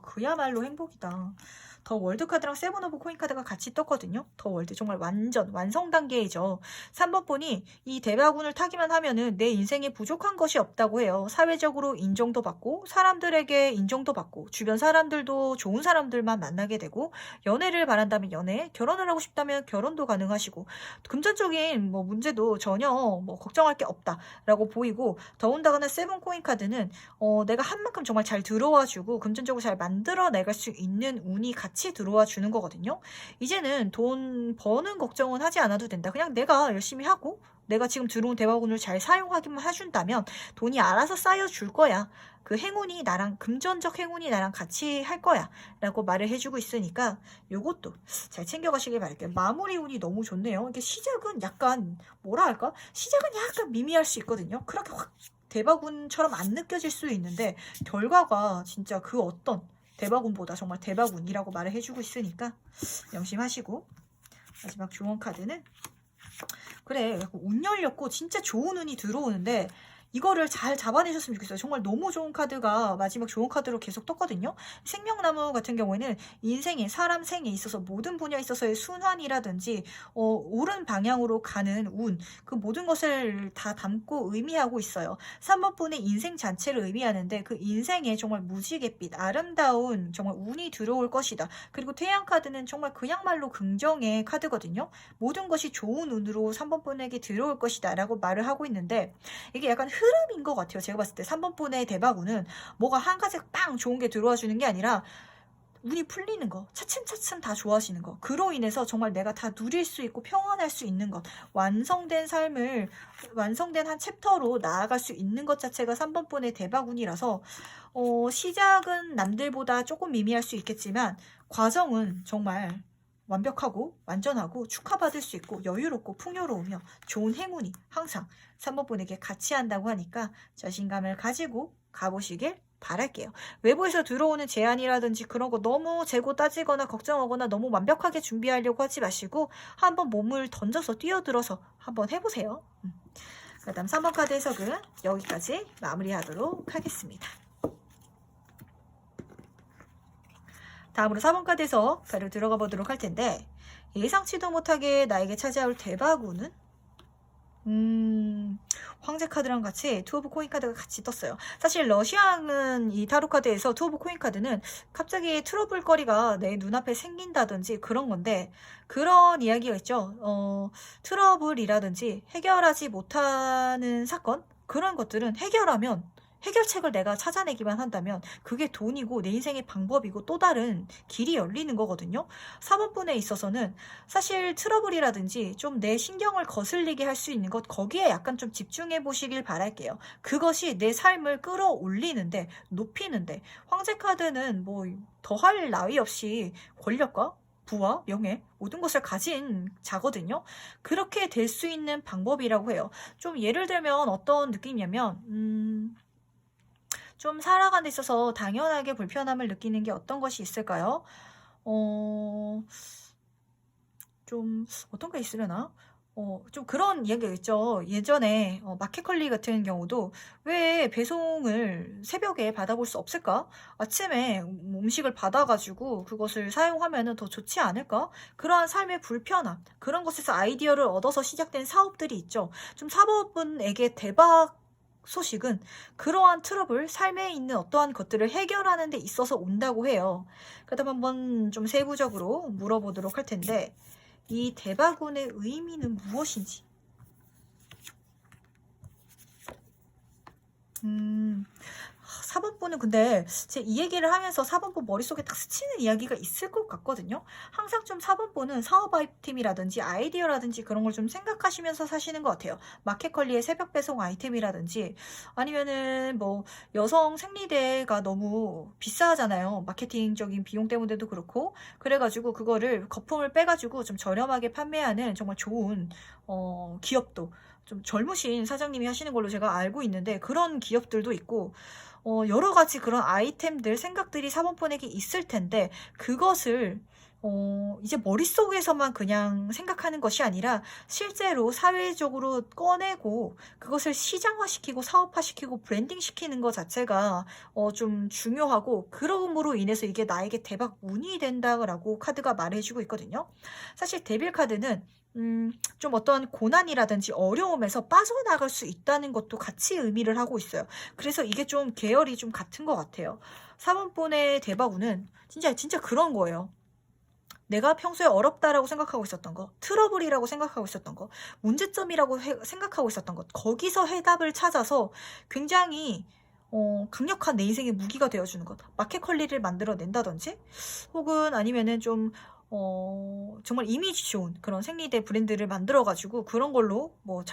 그야말로 행복이다. 더 월드 카드랑 세븐 오브 코인 카드가 같이 떴거든요. 더 월드 정말 완전 완성 단계이죠. 3번 분이 이 대박운을 타기만 하면은 내 인생에 부족한 것이 없다고 해요. 사회적으로 인정도 받고 사람들에게 인정도 받고 주변 사람들도 좋은 사람들만 만나게 되고 연애를 바란다면 연애, 결혼을 하고 싶다면 결혼도 가능하시고 금전적인 뭐 문제도 전혀 뭐 걱정할 게 없다라고 보이고 더군다나 세븐 코인 카드는 내가 한 만큼 정말 잘 들어와주고 금전적으로 잘 만들어 나갈 수 있는 운이 같이 들어와 주는 거거든요. 이제는 돈 버는 걱정은 하지 않아도 된다. 그냥 내가 열심히 하고 내가 지금 들어온 대박운을 잘 사용하기만 해준다면 돈이 알아서 쌓여줄 거야. 그 행운이 나랑 금전적 행운이 나랑 같이 할 거야 라고 말을 해주고 있으니까 요것도 잘 챙겨가시길 바랄게요. 마무리 운이 너무 좋네요. 이게 시작은 약간 뭐라 할까? 시작은 약간 미미할 수 있거든요. 그렇게 확 대박운처럼 안 느껴질 수 있는데 결과가 진짜 그 어떤 대박운보다 정말 대박운이라고 말을 해주고 있으니까 명심하시고 마지막 조언 카드는 그래 운 열렸고 진짜 좋은 운이 들어오는데 이거를 잘 잡아내셨으면 좋겠어요. 정말 너무 좋은 카드가 마지막 좋은 카드로 계속 떴거든요. 생명나무 같은 경우에는 인생에 사람 생에 있어서 모든 분야에 있어서의 순환이라든지 옳은 방향으로 가는 운, 그 모든 것을 다 담고 의미하고 있어요. 3번 분의 인생 자체를 의미하는데 그 인생에 정말 무지갯빛 아름다운 정말 운이 들어올 것이다. 그리고 태양 카드는 정말 그야말로 긍정의 카드거든요. 모든 것이 좋은 운으로 3번 분에게 들어올 것이다 라고 말을 하고 있는데 이게 약간 흐름인 것 같아요. 제가 봤을 때 3번 분의 대박운은 뭐가 한 가지 빵 좋은 게 들어와 주는 게 아니라 운이 풀리는 거, 차츰차츰 다 좋아지는 거. 그로 인해서 정말 내가 다 누릴 수 있고 평안할 수 있는 것, 완성된 삶을 완성된 한 챕터로 나아갈 수 있는 것 자체가 3번 분의 대박운이라서 시작은 남들보다 조금 미미할 수 있겠지만 과정은 정말 완벽하고 완전하고 축하받을 수 있고 여유롭고 풍요로우며 좋은 행운이 항상 3번 분에게 같이 한다고 하니까 자신감을 가지고 가보시길 바랄게요. 외부에서 들어오는 제안이라든지 그런 거 너무 재고 따지거나 걱정하거나 너무 완벽하게 준비하려고 하지 마시고 한번 몸을 던져서 뛰어들어서 한번 해보세요. 그 다음 3번 카드 해석은 여기까지 마무리하도록 하겠습니다. 다음으로 4번 카드에서 바로 들어가 보도록 할 텐데 예상치도 못하게 나에게 찾아올 대박운은 황제 카드랑 같이 투 오브 코인 카드가 같이 떴어요. 사실 러시아는 이 타로 카드에서 투 오브 코인 카드는 갑자기 트러블 거리가 내 눈앞에 생긴다든지 그런 건데 그런 이야기가 있죠. 트러블이라든지 해결하지 못하는 사건 그런 것들은 해결하면 해결책을 내가 찾아내기만 한다면 그게 돈이고 내 인생의 방법이고 또 다른 길이 열리는 거거든요. 4번 분에 있어서는 사실 트러블이라든지 좀 내 신경을 거슬리게 할 수 있는 것 거기에 약간 좀 집중해 보시길 바랄게요. 그것이 내 삶을 끌어올리는데 높이는데 황제 카드는 뭐 더할 나위 없이 권력과 부와 명예 모든 것을 가진 자거든요. 그렇게 될 수 있는 방법이라고 해요. 좀 예를 들면 어떤 느낌이냐면 좀 살아가는 데 있어서 당연하게 불편함을 느끼는 게 어떤 것이 있을까요? 좀 어떤 게 있으려나? 좀 그런 이야기가 있죠. 예전에 마켓컬리 같은 경우도 왜 배송을 새벽에 받아볼 수 없을까? 아침에 음식을 받아가지고 그것을 사용하면 더 좋지 않을까? 그러한 삶의 불편함, 그런 것에서 아이디어를 얻어서 시작된 사업들이 있죠. 좀 사업분에게 대박 소식은 그러한 트러블, 삶에 있는 어떠한 것들을 해결하는 데 있어서 온다고 해요. 그다음 한번 좀 세부적으로 물어보도록 할 텐데, 이 대바군의 의미는 무엇인지. 4번분은 근데 제 이 얘기를 하면서 4번분 머릿속에 딱 스치는 이야기가 있을 것 같거든요. 항상 좀 4번분은 사업 아이템이라든지 아이디어라든지 그런 걸 좀 생각하시면서 사시는 것 같아요. 마켓컬리의 새벽 배송 아이템이라든지 아니면은 뭐 여성 생리대가 너무 비싸잖아요. 마케팅적인 비용 때문에도 그렇고. 그래가지고 그거를 거품을 빼가지고 좀 저렴하게 판매하는 정말 좋은 기업도 좀 젊으신 사장님이 하시는 걸로 제가 알고 있는데, 그런 기업들도 있고 여러 가지 그런 아이템들, 생각들이 사모펀에게 있을 텐데, 그것을 이제 머릿속에서만 그냥 생각하는 것이 아니라 실제로 사회적으로 꺼내고 그것을 시장화시키고 사업화시키고 브랜딩시키는 것 자체가 좀 중요하고, 그러므로 인해서 이게 나에게 대박 운이 된다라고 카드가 말해주고 있거든요. 사실 데빌 카드는 좀 어떤 고난이라든지 어려움에서 빠져나갈 수 있다는 것도 같이 의미를 하고 있어요. 그래서 이게 좀 계열이 좀 같은 것 같아요. 3번분의 대바운은 진짜 그런 거예요. 내가 평소에 어렵다라고 생각하고 있었던 거, 트러블이라고 생각하고 있었던 거, 문제점이라고 생각하고 있었던 것, 거기서 해답을 찾아서 굉장히 강력한 내 인생의 무기가 되어주는 것. 마켓컬리를 만들어낸다든지, 혹은 아니면은 좀 정말 이미지 좋은 그런 생리대 브랜드를 만들어가지고 그런 걸로 뭐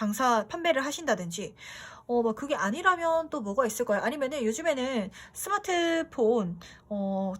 판매를 하신다든지, 뭐 그게 아니라면 또 뭐가 있을까요? 아니면은 요즘에는 스마트폰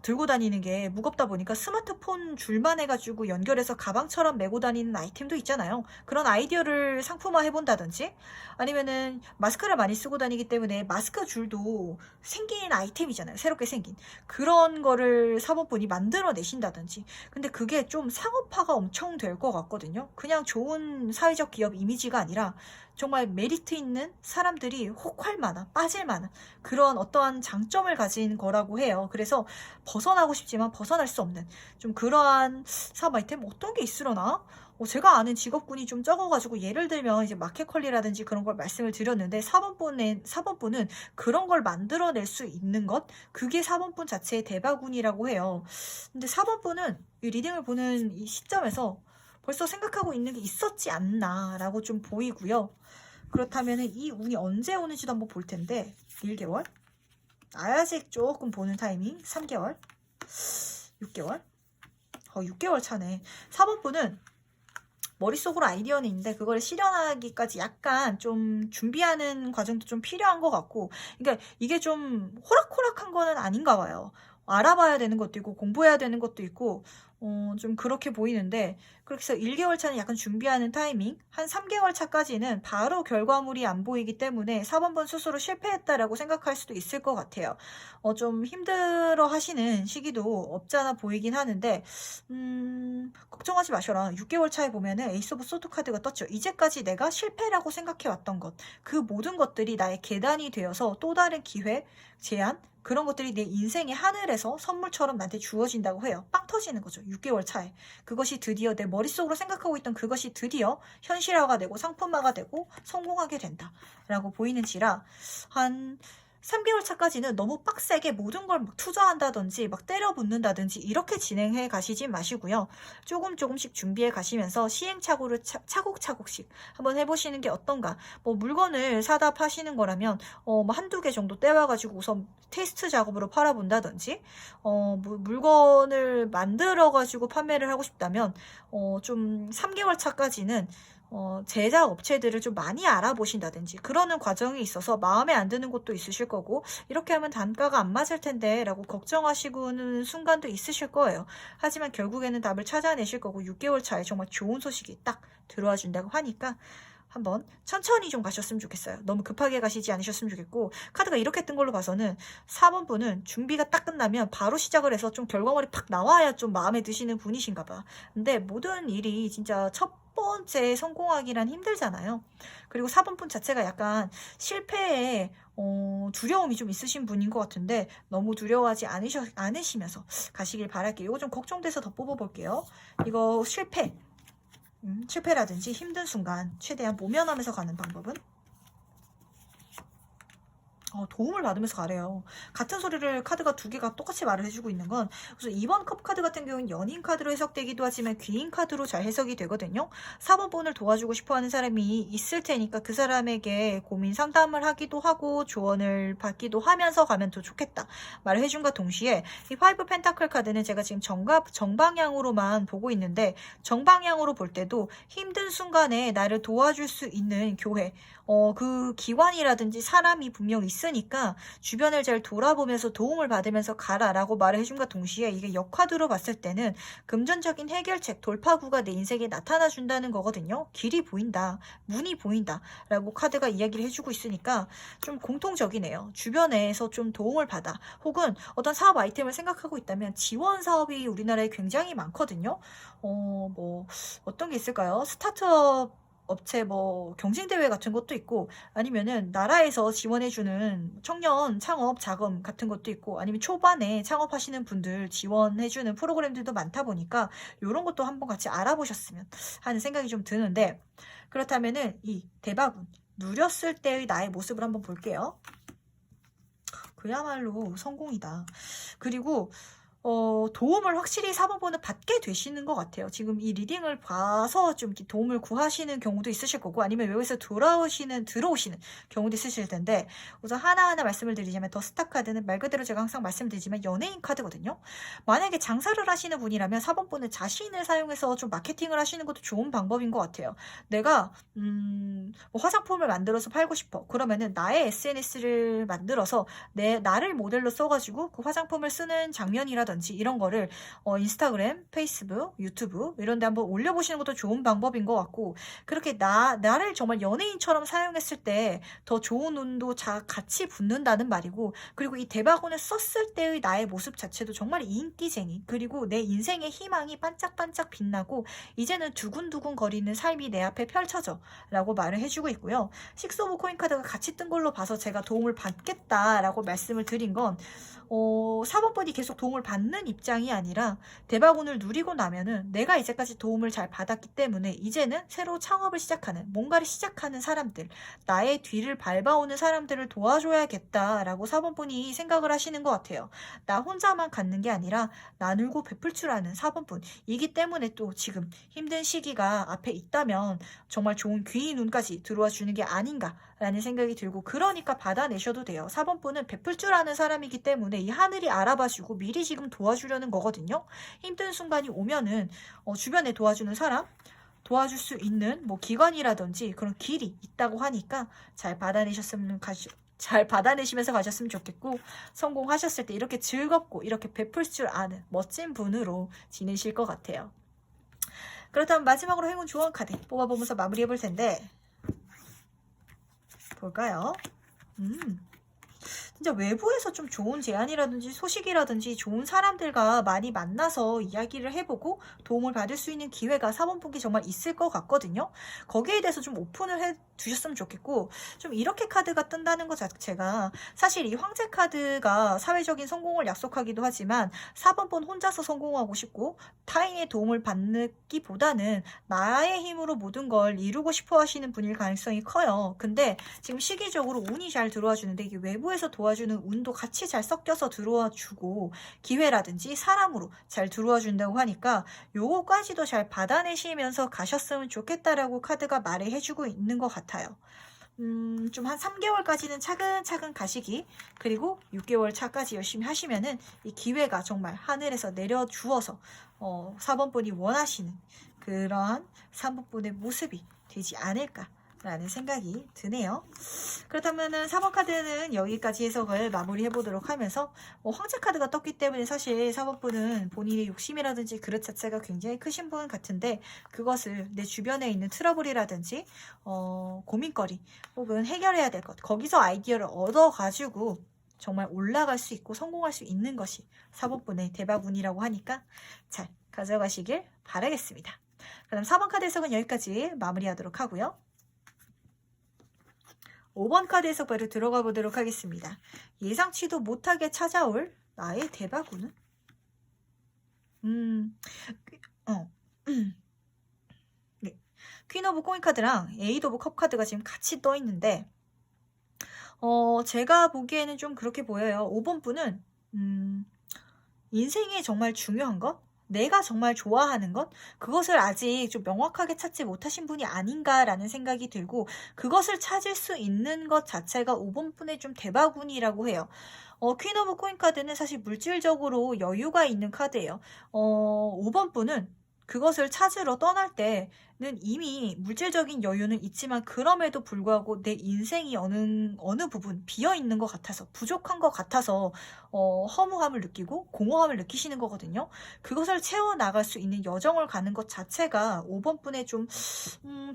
들고 다니는 게 무겁다 보니까 스마트폰 줄만 해가지고 연결해서 가방처럼 메고 다니는 아이템도 있잖아요. 그런 아이디어를 상품화 해본다든지, 아니면은 마스크를 많이 쓰고 다니기 때문에 마스크 줄도 생긴 아이템이잖아요. 새롭게 생긴 그런 거를 사모펀이 만들어내신다든지. 근데 그게 좀 상업화가 엄청 될 것 같거든요. 그냥 좋은 사회적 기업 이미지가 아니라 정말 메리트 있는 사람들이 혹할 만한, 빠질 만한 그런 어떠한 장점을 가진 거라고 해요. 그래서 벗어나고 싶지만 벗어날 수 없는 좀 그러한 사업 아이템, 어떤 게 있으려나? 제가 아는 직업군이 좀 적어가지고 예를 들면 이제 마켓컬리라든지 그런 걸 말씀을 드렸는데, 4번분은 그런 걸 만들어낼 수 있는 것, 그게 4번분 자체의 대바군이라고 해요. 근데 4번분은 이 리딩을 보는 이 시점에서 벌써 생각하고 있는 게 있었지 않나 라고 좀 보이고요. 그렇다면 이 운이 언제 오는지도 한번 볼 텐데, 1개월, 아직 조금 보는 타이밍, 3개월, 6개월, 6개월 차네. 4번분은 머릿속으로 아이디어는 있는데 그걸 실현하기까지 약간 좀 준비하는 과정도 좀 필요한 것 같고, 그러니까 이게 좀 호락호락한 거는 아닌가 봐요. 알아봐야 되는 것도 있고 공부해야 되는 것도 있고 좀 그렇게 보이는데, 그렇게 해서 1개월 차는 약간 준비하는 타이밍, 한 3개월 차까지는 바로 결과물이 안 보이기 때문에 4번분 스스로 실패했다라고 생각할 수도 있을 것 같아요. 좀 힘들어 하시는 시기도 없잖아 보이긴 하는데, 걱정하지 마셔라. 6개월 차에 보면은 에이스 오브 소드 카드가 떴죠. 이제까지 내가 실패라고 생각해왔던 것, 그 모든 것들이 나의 계단이 되어서 또 다른 기회, 제안, 그런 것들이 내 인생의 하늘에서 선물처럼 나한테 주어진다고 해요. 빵 터지는 거죠. 6개월 차에. 그것이 드디어 내 머릿속으로 생각하고 있던 그것이 드디어 현실화가 되고 상품화가 되고 성공하게 된다 라고 보이는지라, 한 3개월 차까지는 너무 빡세게 모든 걸 막 투자한다든지 막 때려 붓는다든지 이렇게 진행해 가시지 마시고요. 조금씩 준비해 가시면서 시행착오를 차곡차곡씩 한번 해보시는 게 어떤가. 뭐 물건을 사다 파시는 거라면 뭐 한두 개 정도 떼와가지고 우선 테스트 작업으로 팔아본다든지, 물건을 만들어가지고 판매를 하고 싶다면 좀 3개월 차까지는 제작 업체들을 좀 많이 알아보신다든지 그러는 과정이 있어서 마음에 안 드는 곳도 있으실 거고, 이렇게 하면 단가가 안 맞을 텐데 라고 걱정하시고는 순간도 있으실 거예요. 하지만 결국에는 답을 찾아내실 거고, 6개월 차에 정말 좋은 소식이 딱 들어와 준다고 하니까 한번 천천히 좀 가셨으면 좋겠어요. 너무 급하게 가시지 않으셨으면 좋겠고, 카드가 이렇게 뜬 걸로 봐서는 4번분은 준비가 딱 끝나면 바로 시작을 해서 좀 결과물이 팍 나와야 좀 마음에 드시는 분이신가 봐. 근데 모든 일이 진짜 첫 번째 성공하기란 힘들잖아요. 그리고 4번분 자체가 약간 실패에 두려움이 좀 있으신 분인 것 같은데 너무 두려워하지 않으시면서 가시길 바랄게요. 이거 좀 걱정돼서 더 뽑아볼게요. 이거 실패라든지 힘든 순간 최대한 모면하면서 가는 방법은? 도움을 받으면서 가래요. 같은 소리를 카드가 두 개가 똑같이 말을 해주고 있는 건, 그래서 2번 컵 카드 같은 경우는 연인 카드로 해석되기도 하지만 귀인 카드로 잘 해석이 되거든요. 4번 분을 도와주고 싶어 하는 사람이 있을 테니까 그 사람에게 고민 상담을 하기도 하고 조언을 받기도 하면서 가면 더 좋겠다 말을 해준과 동시에, 이 5 펜타클 카드는 제가 지금 정방향으로만 보고 있는데, 정방향으로 볼 때도 힘든 순간에 나를 도와줄 수 있는 교회, 그 기관이라든지 사람이 분명 있으니까 주변을 잘 돌아보면서 도움을 받으면서 가라라고 말을 해준과 동시에, 이게 역카드로 봤을 때는 금전적인 해결책, 돌파구가 내 인생에 나타나 준다는 거거든요. 길이 보인다, 문이 보인다 라고 카드가 이야기를 해주고 있으니까 좀 공통적이네요. 주변에서 좀 도움을 받아, 혹은 어떤 사업 아이템을 생각하고 있다면 지원 사업이 우리나라에 굉장히 많거든요. 뭐 어떤 게 있을까요? 스타트업 업체 경쟁대회 같은 것도 있고, 아니면은 나라에서 지원해주는 청년 창업 자금 같은 것도 있고, 아니면 초반에 창업하시는 분들 지원해주는 프로그램들도 많다 보니까 이런 것도 한번 같이 알아보셨으면 하는 생각이 좀 드는데, 그렇다면은 이 대박운 누렸을 때의 나의 모습을 한번 볼게요. 그야말로 성공이다. 그리고 도움을 확실히 4번분은 받게 되시는 것 같아요. 지금 이 리딩을 봐서 좀 도움을 구하시는 경우도 있으실 거고, 아니면 외부에서 들어오시는 경우도 있으실 텐데, 우선 하나하나 말씀을 드리자면, 더 스타 카드는 말 그대로 제가 항상 말씀드리지만 연예인 카드거든요. 만약에 장사를 하시는 분이라면 4번분은 자신을 사용해서 좀 마케팅을 하시는 것도 좋은 방법인 것 같아요. 내가 화장품을 만들어서 팔고 싶어. 그러면은 나의 SNS를 만들어서 나를 모델로 써가지고 그 화장품을 쓰는 장면이라든지 이런 거를 인스타그램, 페이스북, 유튜브 이런 데 한번 올려보시는 것도 좋은 방법인 것 같고, 그렇게 나를 정말 연예인처럼 사용했을 때 더 좋은 운도 같이 붙는다는 말이고, 그리고 이 대박운을 썼을 때의 나의 모습 자체도 정말 인기쟁이, 그리고 내 인생의 희망이 반짝반짝 빛나고 이제는 두근두근 거리는 삶이 내 앞에 펼쳐져 라고 말을 해주고 있고요. 식스 오브 코인 카드가 같이 뜬 걸로 봐서 제가 도움을 받겠다라고 말씀을 드린 건, 4번분이 계속 도움을 받는 입장이 아니라 대박운을 누리고 나면은 내가 이제까지 도움을 잘 받았기 때문에 이제는 새로 창업을 시작하는, 뭔가를 시작하는 사람들, 나의 뒤를 밟아오는 사람들을 도와줘야겠다라고 4번분이 생각을 하시는 것 같아요. 나 혼자만 갖는 게 아니라 나누고 베풀 줄 아는 4번분이기 때문에 또 지금 힘든 시기가 앞에 있다면 정말 좋은 귀인 눈까지 들어와 주는 게 아닌가라는 생각이 들고, 그러니까 받아내셔도 돼요. 4번분은 베풀 줄 아는 사람이기 때문에 이 하늘이 알아봐주고 미리 지금 도와주려는 거거든요. 힘든 순간이 오면은 주변에 도와주는 사람, 도와줄 수 있는 기관이라든지 그런 길이 있다고 하니까 잘 받아내시면서 가셨으면 좋겠고, 성공하셨을 때 이렇게 즐겁고 이렇게 베풀 줄 아는 멋진 분으로 지내실 것 같아요. 그렇다면 마지막으로 행운 조언 카드 뽑아보면서 마무리해 볼 텐데, 볼까요? 진짜 외부에서 좀 좋은 제안이라든지 소식이라든지 좋은 사람들과 많이 만나서 이야기를 해보고 도움을 받을 수 있는 기회가 4번분기 정말 있을 것 같거든요. 거기에 대해서 좀 오픈을 해 두셨으면 좋겠고, 좀 이렇게 카드가 뜬다는 것 자체가, 사실 이 황제 카드가 사회적인 성공을 약속하기도 하지만 4번분 혼자서 성공하고 싶고 타인의 도움을 받기보다는 나의 힘으로 모든 걸 이루고 싶어 하시는 분일 가능성이 커요. 근데 지금 시기적으로 운이 잘 들어와 주는데, 이게 외부에서 도와주는 운도 같이 잘 섞여서 들어와 주고 기회라든지 사람으로 잘 들어와 준다고 하니까 요거까지도 잘 받아내시면서 가셨으면 좋겠다라고 카드가 말을 해주고 있는 것 같아요. 좀 한 3개월까지는 차근차근 가시기, 그리고 6개월 차까지 열심히 하시면은 이 기회가 정말 하늘에서 내려주어서 4번분이 원하시는 그러한 3번분의 모습이 되지 않을까 라는 생각이 드네요. 그렇다면은 4번 카드는 여기까지 해석을 마무리해 보도록 하면서, 황제 카드가 떴기 때문에 사실 4번분은 본인의 욕심이라든지 그릇 자체가 굉장히 크신 분 같은데, 그것을 내 주변에 있는 트러블이라든지 고민거리 혹은 해결해야 될 것, 거기서 아이디어를 얻어가지고 정말 올라갈 수 있고 성공할 수 있는 것이 4번분의 대박운이라고 하니까 잘 가져가시길 바라겠습니다. 그다음 4번 카드 해석은 여기까지 마무리하도록 하고요. 5번 카드 해석 바로 들어가 보도록 하겠습니다. 예상치도 못하게 찾아올 나의 대바구는? 네. 퀸 오브 코인 카드랑 에이드 오브 컵 카드가 지금 같이 떠 있는데, 제가 보기에는 좀 그렇게 보여요. 5번 분은, 인생에 정말 중요한 것? 내가 정말 좋아하는 것? 그것을 아직 좀 명확하게 찾지 못하신 분이 아닌가라는 생각이 들고, 그것을 찾을 수 있는 것 자체가 5번 분의 좀 대바군이라고 해요. 퀸 오브 코인 카드는 사실 물질적으로 여유가 있는 카드예요. 5번 분은 그것을 찾으러 떠날 때는 이미 물질적인 여유는 있지만, 그럼에도 불구하고 내 인생이 어느 부분 비어 있는 것 같아서, 부족한 것 같아서 허무함을 느끼고 공허함을 느끼시는 거거든요. 그것을 채워나갈 수 있는 여정을 가는 것 자체가 5번 분의 좀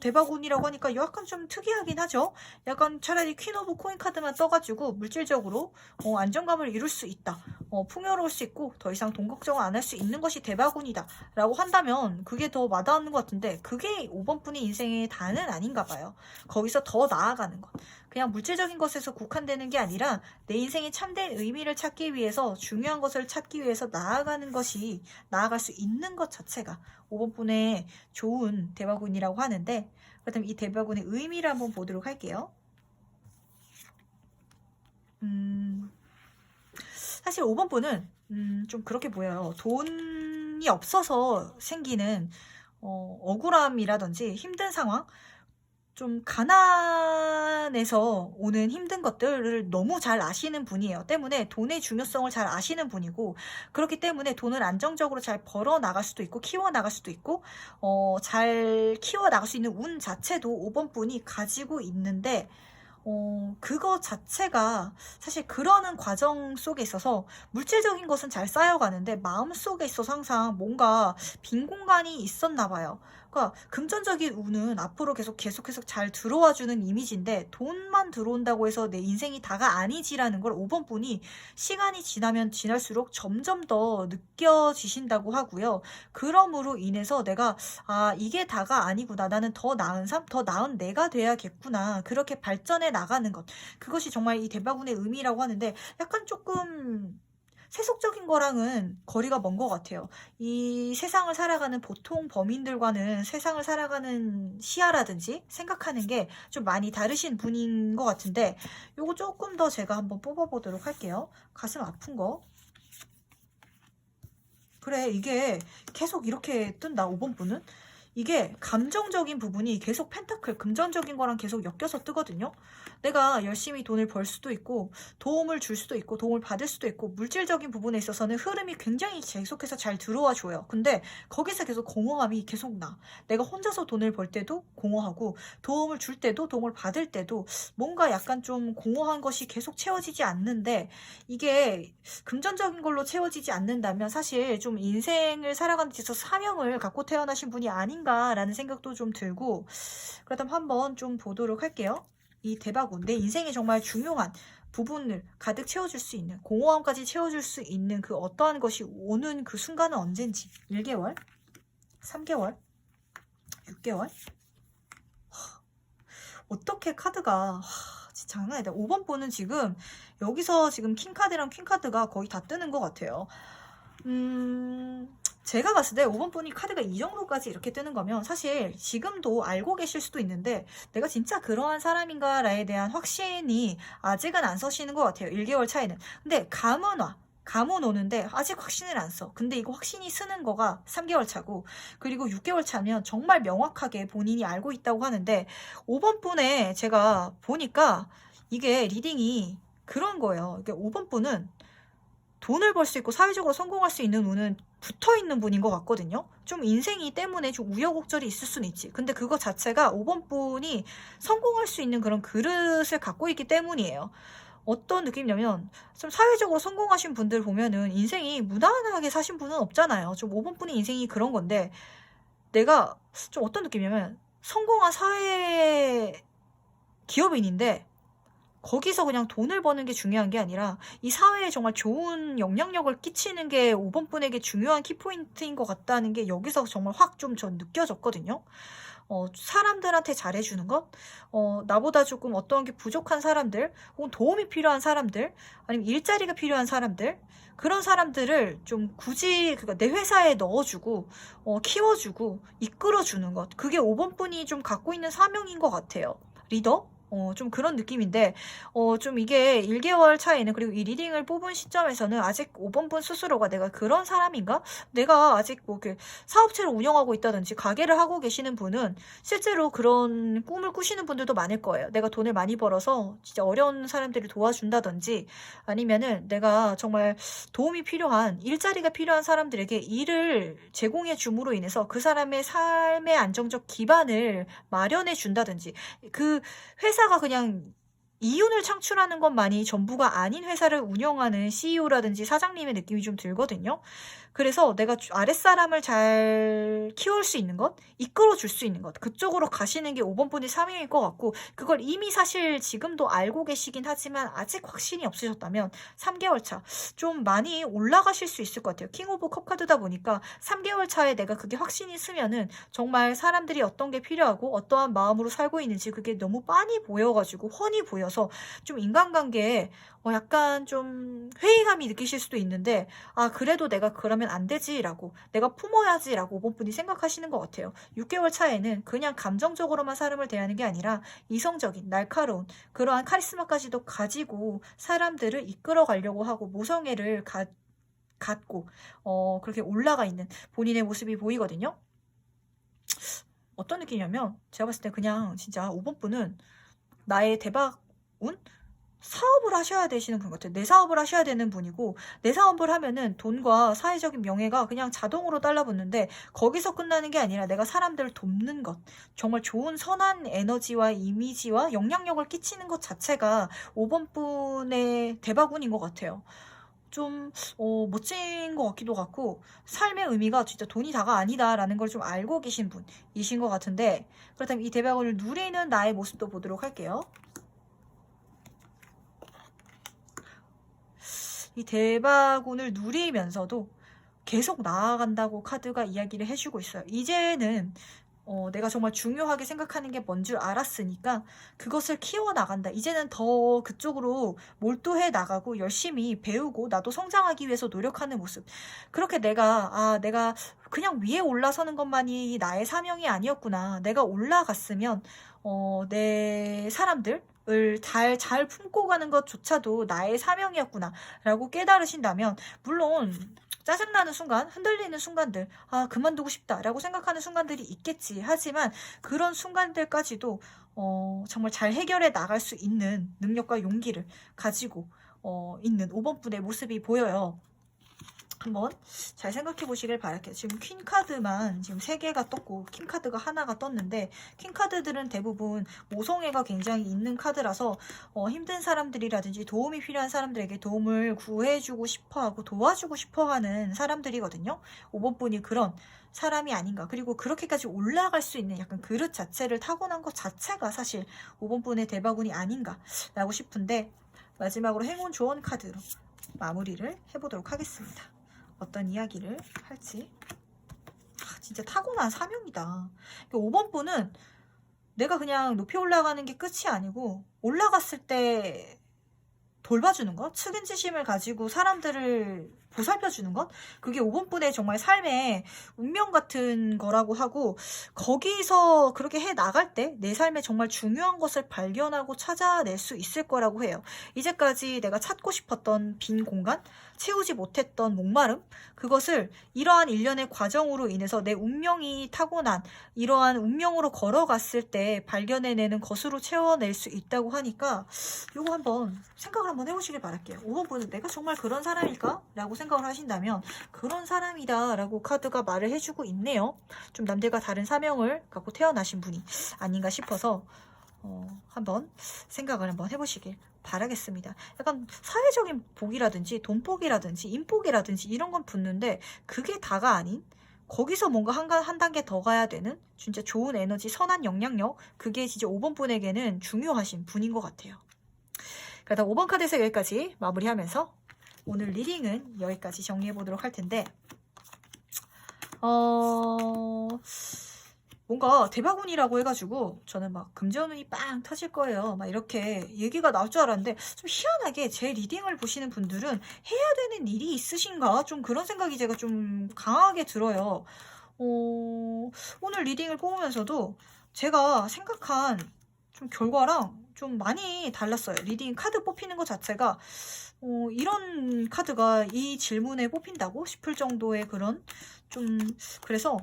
대바군이라고 하니까 약간 좀 특이하긴 하죠. 약간 차라리 퀸 오브 코인 카드만 떠가지고 물질적으로 안정감을 이룰 수 있다, 풍요로울 수 있고 더 이상 돈 걱정을 안 할 수 있는 것이 대바군이다 라고 한다면 그게 더 와닿는 것 같은데, 그게 5번 분의 인생의 다는 아닌가 봐요. 거기서 더 나아가는 것, 그냥 물질적인 것에서 국한되는 게 아니라 내 인생의 참된 의미를 찾기 위해서, 중요한 것을 찾기 위해서 나아갈 수 있는 것 자체가 5번 분의 좋은 대바군이라고 하는데, 그렇다면 이 대바군의 의미를 한번 보도록 할게요. 사실 5번 분은 좀 그렇게 보여요. 돈이 없어서 생기는 억울함이라든지 힘든 상황, 좀 가난에서 오는 힘든 것들을 너무 잘 아시는 분이에요. 때문에 돈의 중요성을 잘 아시는 분이고, 그렇기 때문에 돈을 안정적으로 잘 벌어 나갈 수도 있고 키워 나갈 수도 있고 잘 키워 나갈 수 있는 운 자체도 5번 분이 가지고 있는데, 그거 자체가 사실 그러는 과정 속에 있어서 물질적인 것은 잘 쌓여가는데 마음속에 있어서 항상 뭔가 빈 공간이 있었나 봐요. 그러니까 금전적인 운은 앞으로 계속해서 잘 들어와주는 이미지인데, 돈만 들어온다고 해서 내 인생이 다가 아니지라는 걸 5번 분이 시간이 지나면 지날수록 점점 더 느껴지신다고 하고요. 그러므로 인해서 내가 이게 다가 아니구나, 나는 더 나은 삶, 더 나은 내가 돼야겠구나, 그렇게 발전해 나가는 것, 그것이 정말 이 대바군의 의미라고 하는데, 약간 조금 세속적인 거랑은 거리가 먼 것 같아요. 이 세상을 살아가는 보통 범인들과는 세상을 살아가는 시야라든지 생각하는 게 좀 많이 다르신 분인 것 같은데, 요거 조금 더 제가 한번 뽑아보도록 할게요. 가슴 아픈 거. 그래, 이게 계속 이렇게 뜬다, 5번 분은. 이게 감정적인 부분이 계속 펜타클, 금전적인 거랑 계속 엮여서 뜨거든요. 내가 열심히 돈을 벌 수도 있고 도움을 줄 수도 있고 도움을 받을 수도 있고, 물질적인 부분에 있어서는 흐름이 굉장히 계속해서 잘 들어와 줘요. 근데 거기서 계속 공허함이 계속 나. 내가 혼자서 돈을 벌 때도 공허하고, 도움을 줄 때도 도움을 받을 때도 뭔가 약간 좀 공허한 것이 계속 채워지지 않는데, 이게 금전적인 걸로 채워지지 않는다면 사실 좀 인생을 살아가는 데 있어서 사명을 갖고 태어나신 분이 아닌가라는 생각도 좀 들고, 그렇다면 한번 좀 보도록 할게요. 이 대바군, 내 인생에 정말 중요한 부분을 가득 채워줄 수 있는, 공허함까지 채워줄 수 있는 그 어떠한 것이 오는 그 순간은 언젠지. 1개월? 3개월? 6개월? 어떻게 카드가 진짜 장난 아니다. 5번 분은 지금 여기서 지금 킹카드랑 퀸카드가 거의 다 뜨는 것 같아요. 제가 봤을 때 5번 분이 카드가 이 정도까지 이렇게 뜨는 거면 사실 지금도 알고 계실 수도 있는데, 내가 진짜 그러한 사람인가에 대한 확신이 아직은 안 서시는 것 같아요. 1개월 차이는. 근데 감은 오는데 아직 확신을 안 써. 근데 이거 확신이 쓰는 거가 3개월 차고, 그리고 6개월 차면 정말 명확하게 본인이 알고 있다고 하는데, 5번 분에 제가 보니까 이게 리딩이 그런 거예요. 이게 5번 분은 돈을 벌 수 있고 사회적으로 성공할 수 있는 운은 붙어 있는 분인 것 같거든요. 좀 인생이 때문에 좀 우여곡절이 있을 수는 있지. 근데 그거 자체가 5번 분이 성공할 수 있는 그런 그릇을 갖고 있기 때문이에요. 어떤 느낌이냐면, 좀 사회적으로 성공하신 분들 보면은 인생이 무난하게 사신 분은 없잖아요. 좀 5번 분의 인생이 그런 건데, 내가 좀 어떤 느낌이냐면, 성공한 사회 기업인인데 거기서 그냥 돈을 버는 게 중요한 게 아니라 이 사회에 정말 좋은 영향력을 끼치는 게 5번 분에게 중요한 키포인트인 것 같다는 게 여기서 정말 확 좀 전 느껴졌거든요. 사람들한테 잘해주는 것, 나보다 조금 어떤 게 부족한 사람들, 혹은 도움이 필요한 사람들, 아니면 일자리가 필요한 사람들, 그런 사람들을 좀 굳이 그러니까 내 회사에 넣어주고, 키워주고, 이끌어주는 것. 그게 5번 분이 좀 갖고 있는 사명인 것 같아요. 리더? 좀 그런 느낌인데, 좀 이게 1개월 차이는, 그리고 이 리딩을 뽑은 시점에서는 아직 5번 분 스스로가 내가 그런 사람인가? 내가 아직 뭐 사업체를 운영하고 있다든지 가게를 하고 계시는 분은 실제로 그런 꿈을 꾸시는 분들도 많을 거예요. 내가 돈을 많이 벌어서 진짜 어려운 사람들을 도와준다든지 아니면은 내가 정말 도움이 필요한 일자리가 필요한 사람들에게 일을 제공해 줌으로 인해서 그 사람의 삶의 안정적 기반을 마련해 준다든지 그 회사가 그냥 이윤을 창출하는 것만이 전부가 아닌 회사를 운영하는 CEO라든지 사장님의 느낌이 좀 들거든요. 그래서 내가 아랫사람을 잘 키울 수 있는 것, 이끌어 줄 수 있는 것, 그쪽으로 가시는 게 5번 분의 사명일 것 같고, 그걸 이미 사실 지금도 알고 계시긴 하지만 아직 확신이 없으셨다면 3개월 차 좀 많이 올라가실 수 있을 것 같아요. 킹 오브 컵 카드다 보니까 3개월 차에 내가 그게 확신이 있으면은 정말 사람들이 어떤 게 필요하고 어떠한 마음으로 살고 있는지 그게 너무 빤히 보여가지고 훤히 보여서 좀 인간관계에 약간 좀 회의감이 느끼실 수도 있는데 그래도 내가 그러면 안 되지라고 내가 품어야지라고 5번 분이 생각하시는 것 같아요. 6개월 차에는 그냥 감정적으로만 사람을 대하는 게 아니라 이성적인 날카로운 그러한 카리스마까지도 가지고 사람들을 이끌어 가려고 하고 모성애를 갖고 그렇게 올라가 있는 본인의 모습이 보이거든요. 어떤 느낌이냐면 제가 봤을 때 그냥 진짜 5번 분은 나의 대박 운? 사업을 하셔야 되시는 분 같아요. 내 사업을 하셔야 되는 분이고 내 사업을 하면은 돈과 사회적인 명예가 그냥 자동으로 달라붙는데 거기서 끝나는 게 아니라 내가 사람들을 돕는 것 정말 좋은 선한 에너지와 이미지와 영향력을 끼치는 것 자체가 5번 분의 대박운인 것 같아요. 좀 멋진 것 같기도 같고 삶의 의미가 진짜 돈이 다가 아니다라는 걸 좀 알고 계신 분이신 것 같은데 그렇다면 이 대박운을 누리는 나의 모습도 보도록 할게요. 이 대박운을 누리면서도 계속 나아간다고 카드가 이야기를 해주고 있어요. 이제는 내가 정말 중요하게 생각하는 게 뭔 줄 알았으니까 그것을 키워나간다. 이제는 더 그쪽으로 몰두해 나가고 열심히 배우고 나도 성장하기 위해서 노력하는 모습. 그렇게 내가 그냥 위에 올라서는 것만이 나의 사명이 아니었구나. 내가 올라갔으면 내 사람들 을 잘 품고 가는 것조차도 나의 사명이었구나 라고 깨달으신다면 물론 짜증나는 순간, 흔들리는 순간들, 그만두고 싶다 라고 생각하는 순간들이 있겠지. 하지만 그런 순간들까지도 정말 잘 해결해 나갈 수 있는 능력과 용기를 가지고 있는 5번 분의 모습이 보여요. 한번 잘 생각해 보시길 바랄게요. 지금 퀸 카드만 지금 3개가 떴고 킹 카드가 하나가 떴는데 킹 카드들은 대부분 모성애가 굉장히 있는 카드라서 힘든 사람들이라든지 도움이 필요한 사람들에게 도움을 구해주고 싶어하고 도와주고 싶어하는 사람들이거든요. 5번 분이 그런 사람이 아닌가. 그리고 그렇게까지 올라갈 수 있는 약간 그릇 자체를 타고난 것 자체가 사실 5번 분의 대박운이 아닌가 라고 싶은데 마지막으로 행운 조언 카드로 마무리를 해보도록 하겠습니다. 어떤 이야기를 할지. 진짜 타고난 사명이다. 5번 분은 내가 그냥 높이 올라가는 게 끝이 아니고 올라갔을 때 돌봐주는 것, 측은지심을 가지고 사람들을 보살펴주는 것, 그게 5번 분의 정말 삶의 운명 같은 거라고 하고 거기서 그렇게 해 나갈 때 내 삶에 정말 중요한 것을 발견하고 찾아낼 수 있을 거라고 해요. 이제까지 내가 찾고 싶었던 빈 공간, 채우지 못했던 목마름, 그것을 이러한 일련의 과정으로 인해서 내 운명이 타고난 이러한 운명으로 걸어갔을 때 발견해내는 것으로 채워낼 수 있다고 하니까 이거 한번 생각을 한번 해보시길 바랄게요. 5번 분은 내가 정말 그런 사람일까? 라고 생각을 하신다면 그런 사람이다 라고 카드가 말을 해주고 있네요. 좀 남들과 다른 사명을 갖고 태어나신 분이 아닌가 싶어서 한번 생각을 한번 해보시길 바라겠습니다. 약간 사회적인 복이라든지 돈복이라든지 인복이라든지 이런 건 붙는데 그게 다가 아닌 거기서 뭔가 한 단계 더 가야 되는 진짜 좋은 에너지, 선한 영향력, 그게 진짜 5번 분에게는 중요하신 분인 것 같아요. 그러다 5번 카드에서 여기까지 마무리하면서 오늘 리딩은 여기까지 정리해 보도록 할 텐데, 뭔가 대바군이라고 해가지고 저는 막 금전운이 빵 터질 거예요, 막 이렇게 얘기가 나올 줄 알았는데, 좀 희한하게 제 리딩을 보시는 분들은 해야 되는 일이 있으신가? 좀 그런 생각이 제가 좀 강하게 들어요. 오늘 리딩을 뽑으면서도 제가 생각한 좀 결과랑 좀 많이 달랐어요. 리딩 카드 뽑히는 것 자체가 이런 카드가 이 질문에 뽑힌다고 싶을 정도의 그런 좀, 그래서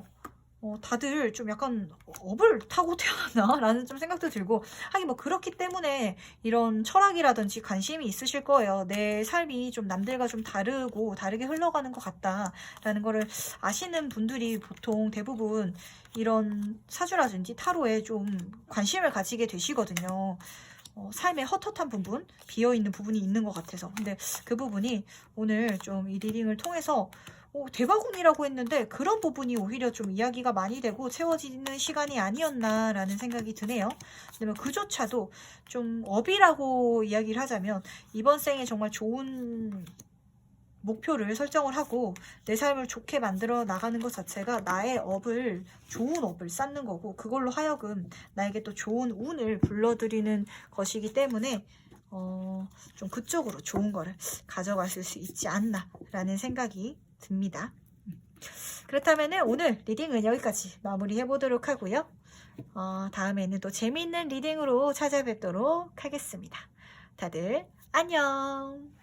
다들 좀 약간 업을 타고 태어났나? 라는 좀 생각도 들고, 하긴 뭐 그렇기 때문에 이런 철학이라든지 관심이 있으실 거예요. 내 삶이 좀 남들과 좀 다르고 다르게 흘러가는 것 같다라는 거를 아시는 분들이 보통 대부분 이런 사주라든지 타로에 좀 관심을 가지게 되시거든요. 삶의 헛헛한 부분, 비어있는 부분이 있는 것 같아서. 근데 그 부분이 오늘 좀 이 리딩을 통해서 대바군이라고 했는데 그런 부분이 오히려 좀 이야기가 많이 되고 채워지는 시간이 아니었나라는 생각이 드네요. 그러면 그조차도 좀 업이라고 이야기를 하자면 이번 생에 정말 좋은 목표를 설정을 하고 내 삶을 좋게 만들어 나가는 것 자체가 나의 업을, 좋은 업을 쌓는 거고, 그걸로 하여금 나에게 또 좋은 운을 불러들이는 것이기 때문에 좀 그쪽으로 좋은 거를 가져가실 수 있지 않나 라는 생각이 듭니다. 그렇다면 오늘 리딩은 여기까지 마무리해 보도록 하고요. 다음에는 또 재미있는 리딩으로 찾아뵙도록 하겠습니다. 다들 안녕.